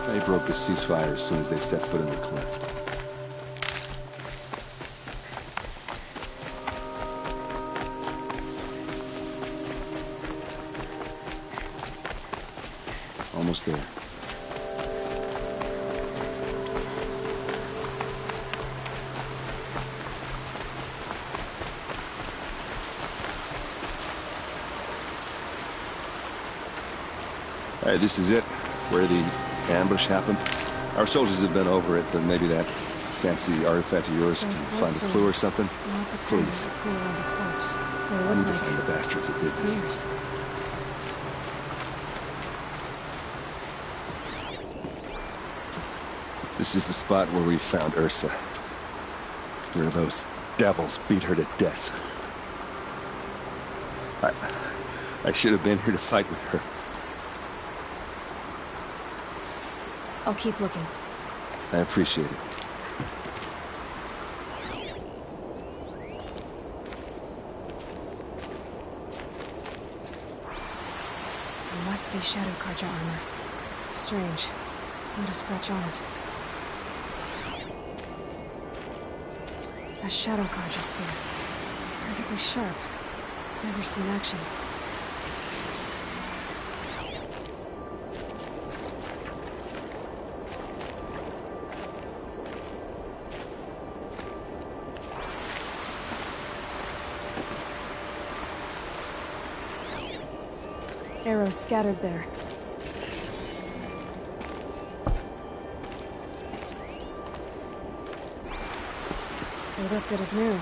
They broke the ceasefire as soon as they set foot in the cleft. Almost there. Alright, this is it, where the ambush happened. Our soldiers have been over it, but maybe that fancy artifact of yours can find a clue or something. Please. I need to find the bastards that did this. This is the spot where we found Ursa. Where those devils beat her to death. I should have been here to fight with her. I'll keep looking. I appreciate it. It must be Shadow Carja armor. Strange. Not a scratch on it. A Shadow Carja spear. It's perfectly sharp. Never seen action. Arrows scattered there. They look good as new.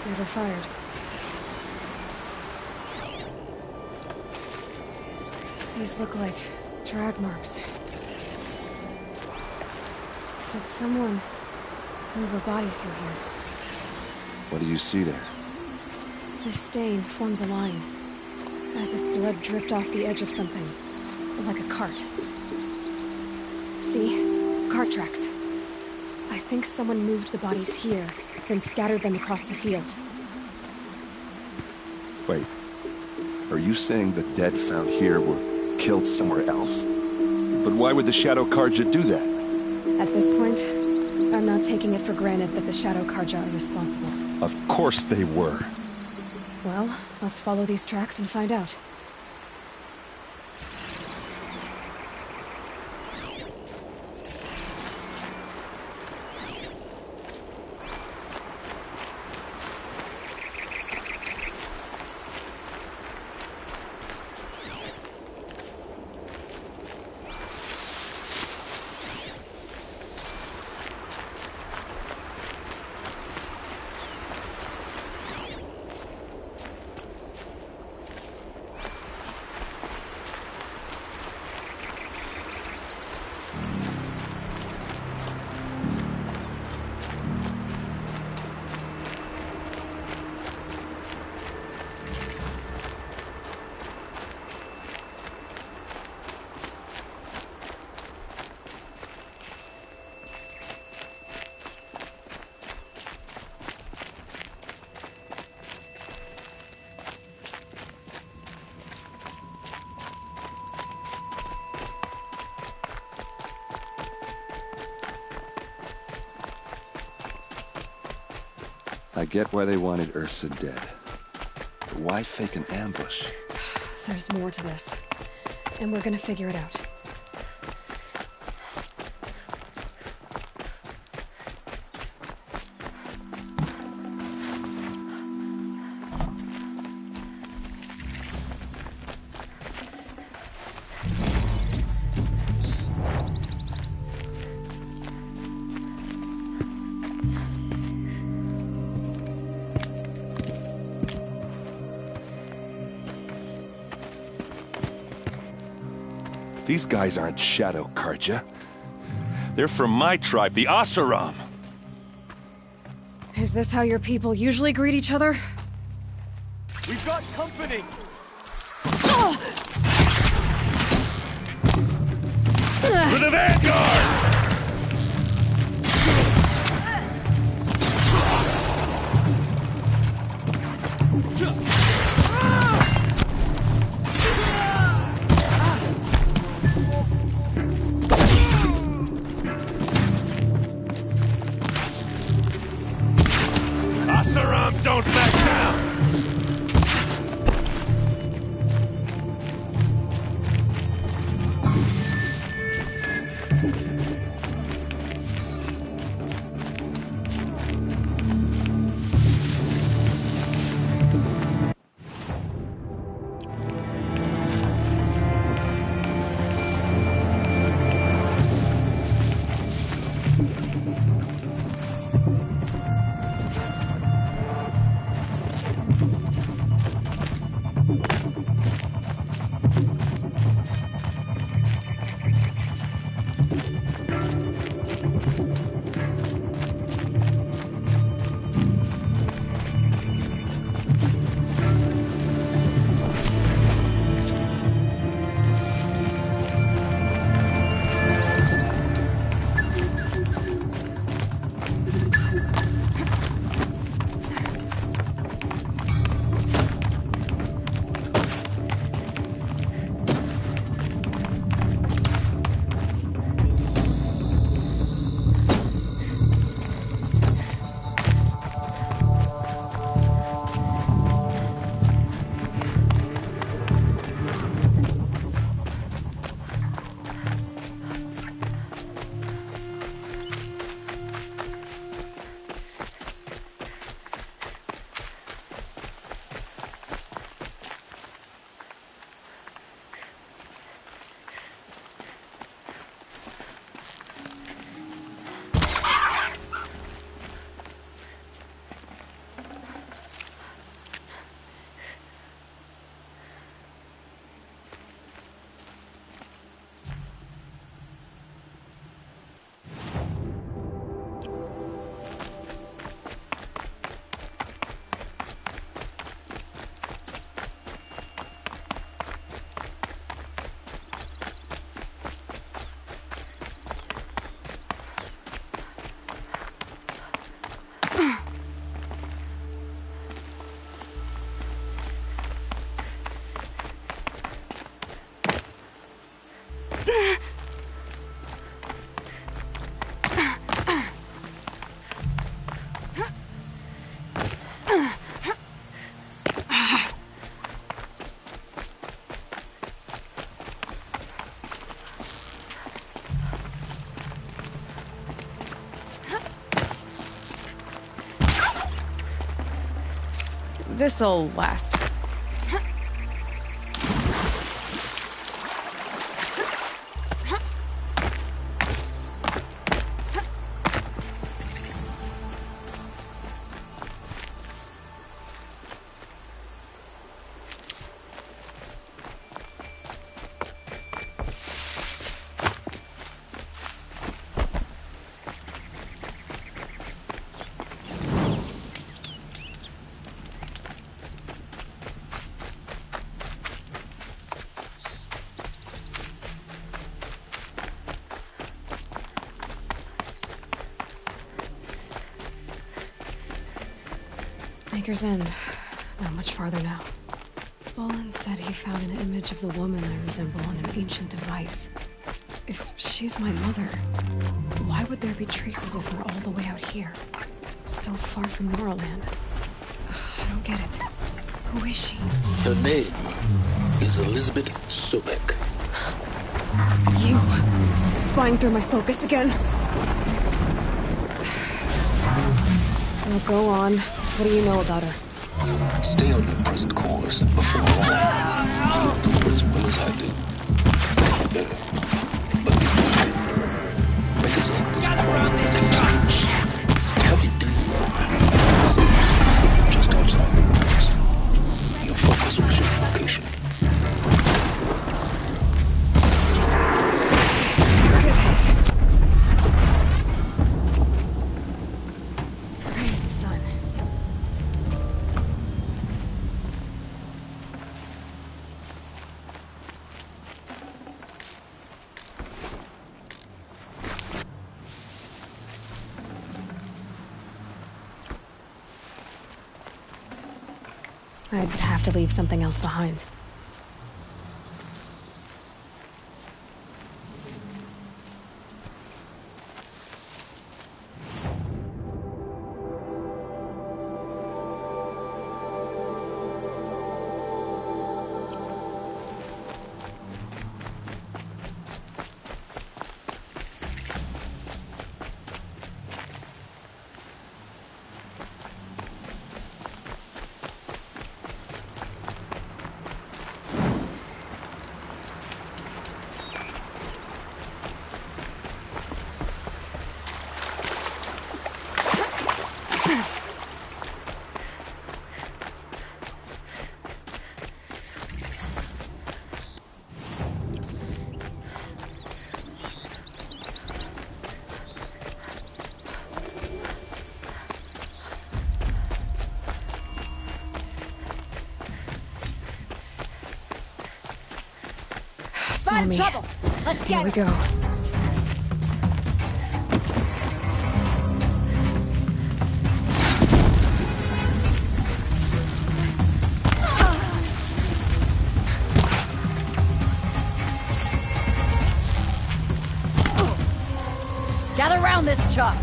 Never fired. These look like drag marks. Did someone move a body through here? What do you see there? This stain forms a line, as if blood dripped off the edge of something, like a cart. See? Cart tracks. I think someone moved the bodies here, then scattered them across the field. Wait. Are you saying the dead found here were killed somewhere else? But why would the Shadow Carja do that? At this point, I'm not taking it for granted that the Shadow Carja are responsible. Of course they were. Well, let's follow these tracks and find out. I get why they wanted Ursa dead. But why fake an ambush? There's more to this, and we're gonna figure it out. These guys aren't Shadow Carja. They're from my tribe, the Oseram. Is this how your people usually greet each other? We've got company! For the Vanguard! Oseram, don't back down! This'll last. Maker's End. Not much farther now. Bolin said he found an image of the woman I resemble on an ancient device. If she's my mother, why would there be traces of her all the way out here? So far from Noraland. I don't get it. Who is she? Her name is Elizabeth Sobek. You! Spying through my focus again? Well, go on. What do you know about her? Stay on your present course. Before long, you'll know as well as I do. But Maker's End is heavy deep. Just outside the walls. Your focus will shift location. I'd have to leave something else behind. Spot in trouble. Let's get Here we go. Gather round this chuck.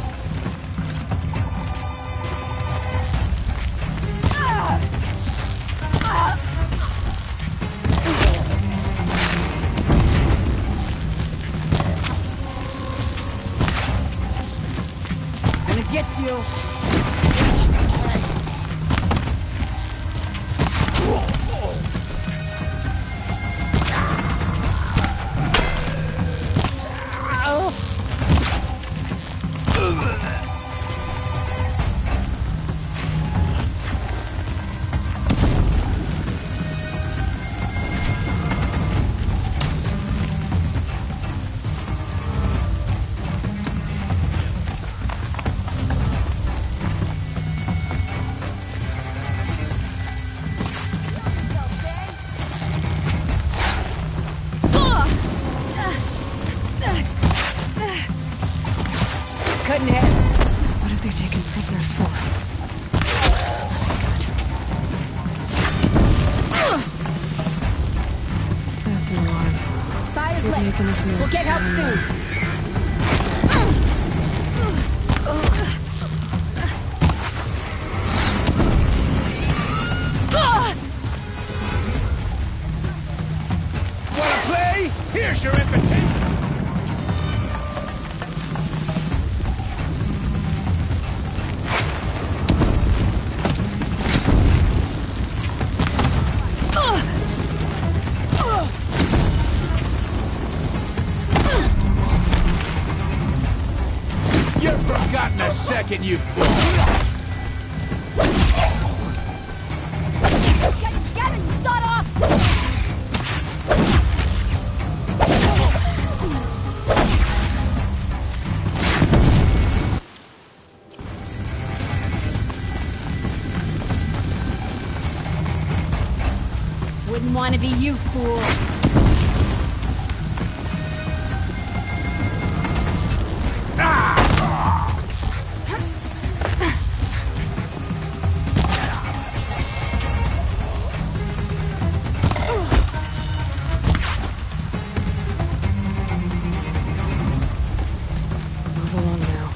Get you. Cutting head. What have they taken prisoners for? That's an alarm. Fire's lit. We'll get help soon. Wanna play? Here's your invitation. second, you fool! Get him, shut off! Wouldn't want to be you, fool. Move along now.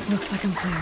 Looks like I'm clear.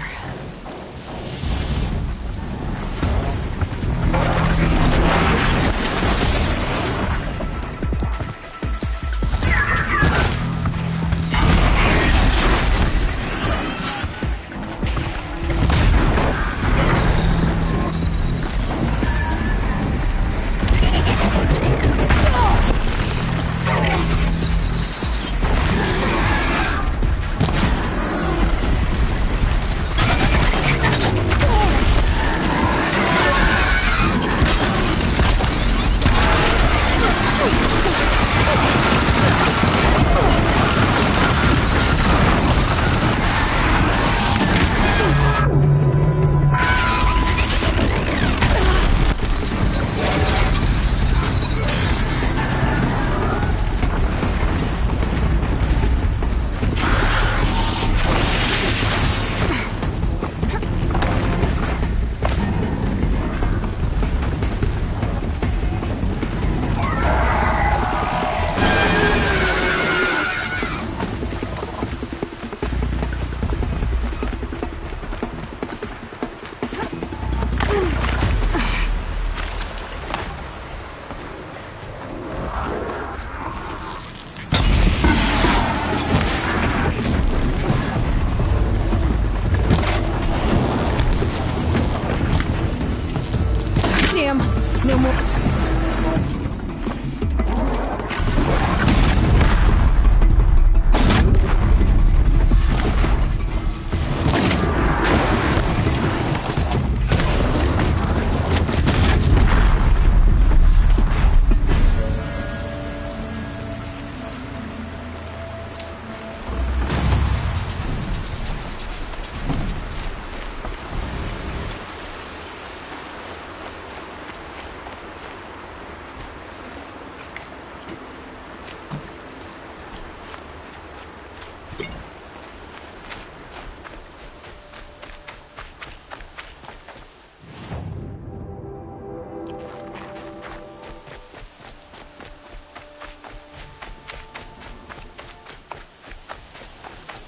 Damn, no more.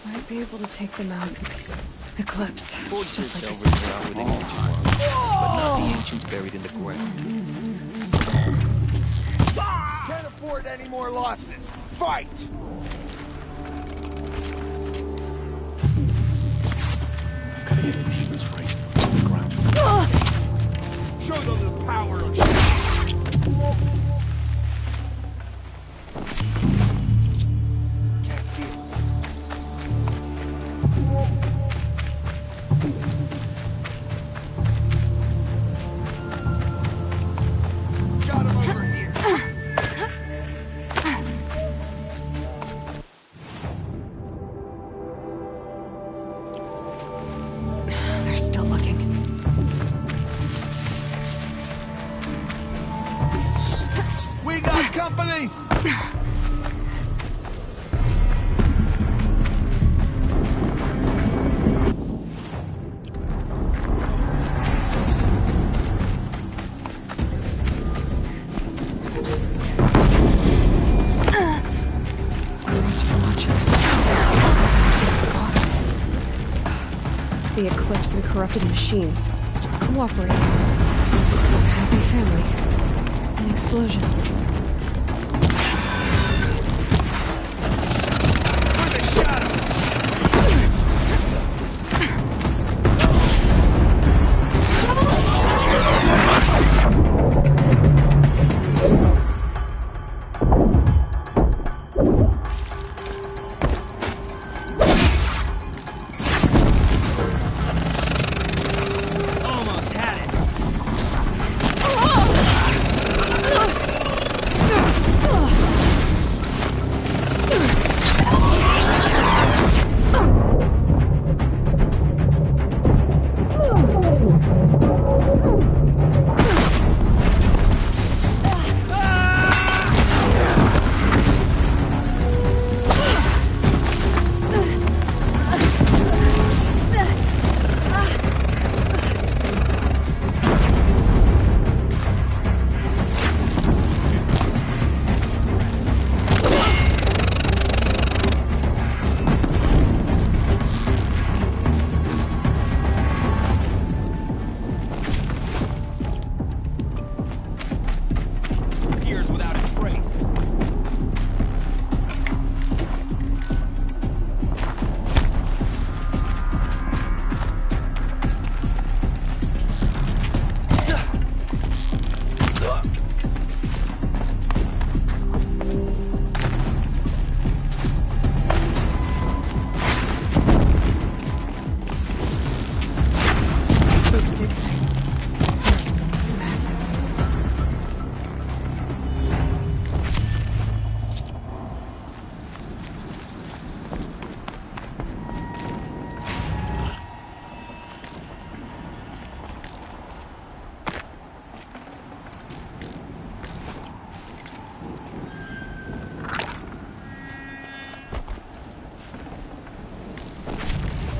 Might be able to take them out. Eclipse, just like I said. With an ancient one, but not the ancients buried in the ground. Can't afford any more losses. Fight! Gotta get the demons right from the ground. Show them the power of Can't see it. Got him over here. They're still looking. We got company! The Eclipse clips and corrupted machines. Cooperate. A happy family. An explosion.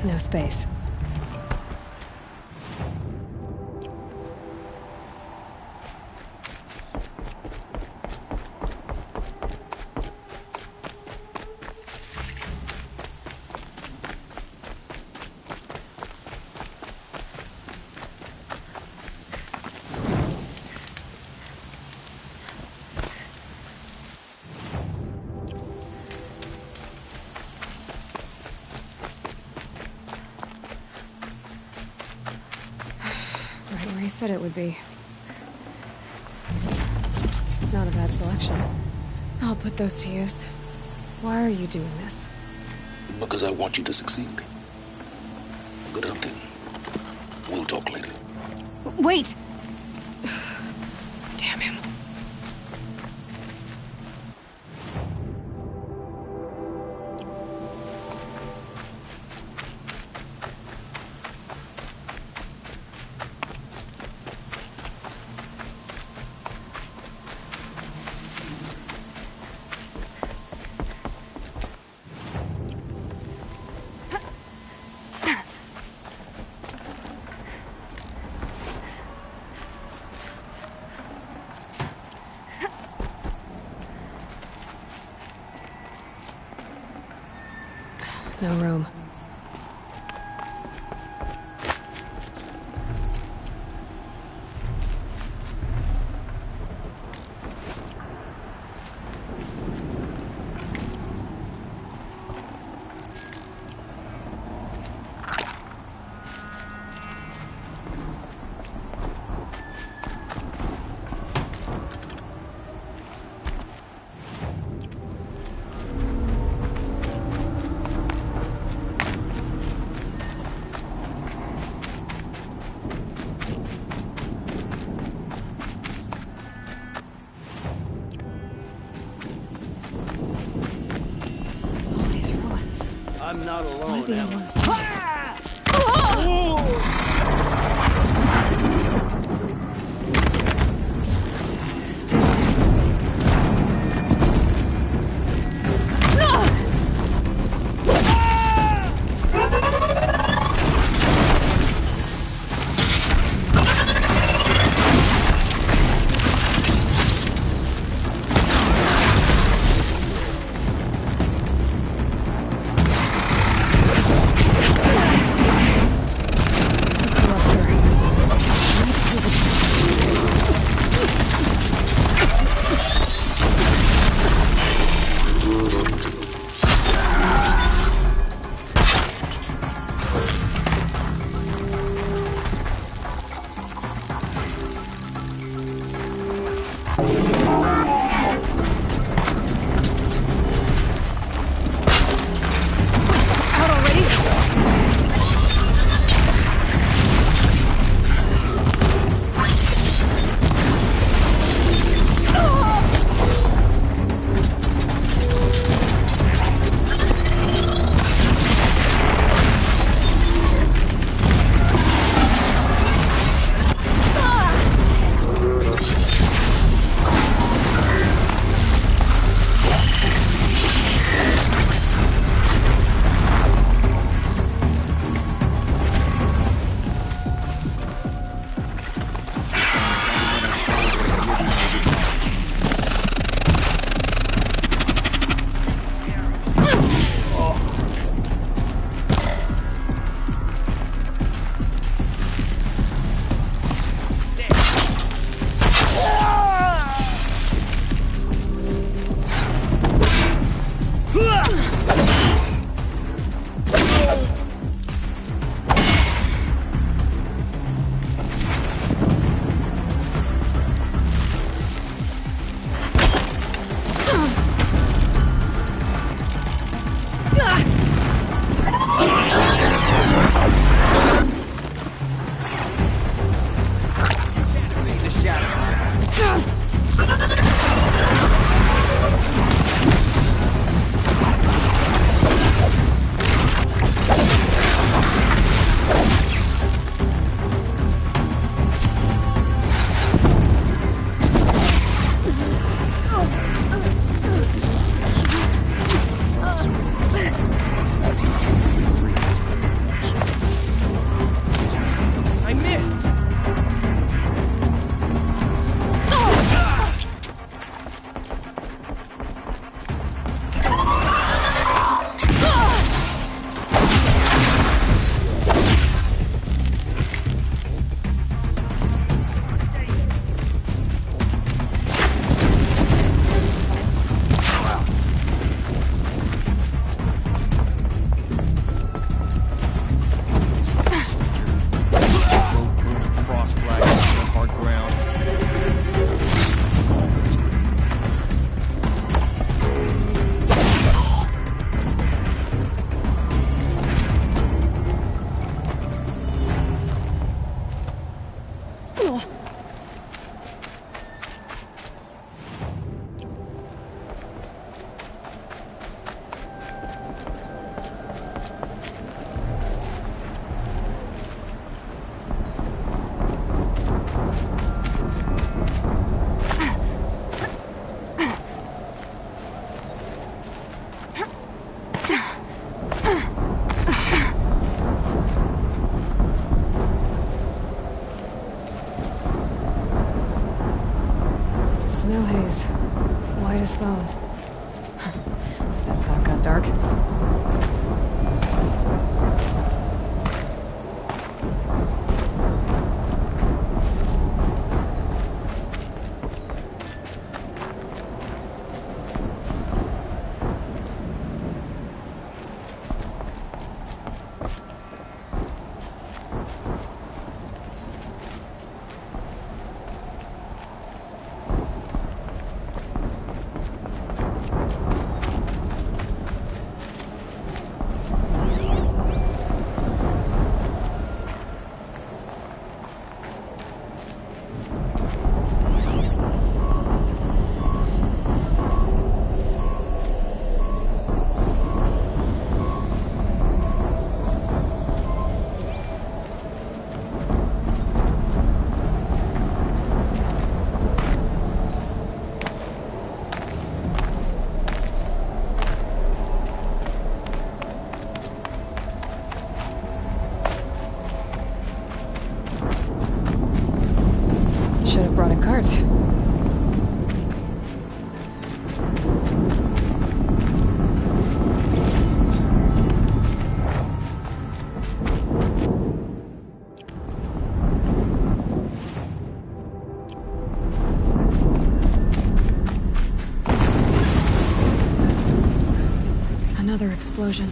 No space. He said it would be. Not a bad selection. I'll put those to use. Why are you doing this? Because I want you to succeed. Good hunting. We'll talk later. Wait! Damn him. No room. I'm not alone, Ellen. Snow haze. White as bone. That thought got dark. Should have brought a cart. Another explosion.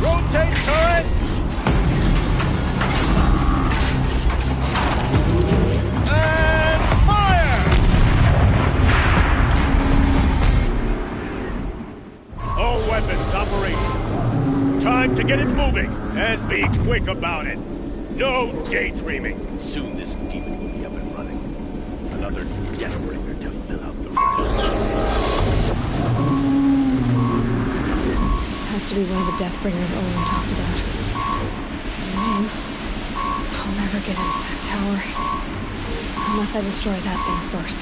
Rotate turret! And fire! All weapons operational. Time to get it moving, and be quick about it. No daydreaming. Soon this demon will be up and running. Another Deathbringer to fill out the ranks. Has to be one of the Deathbringers Olin talked about. Name? I'll never get into that tower. Unless I destroy that thing first.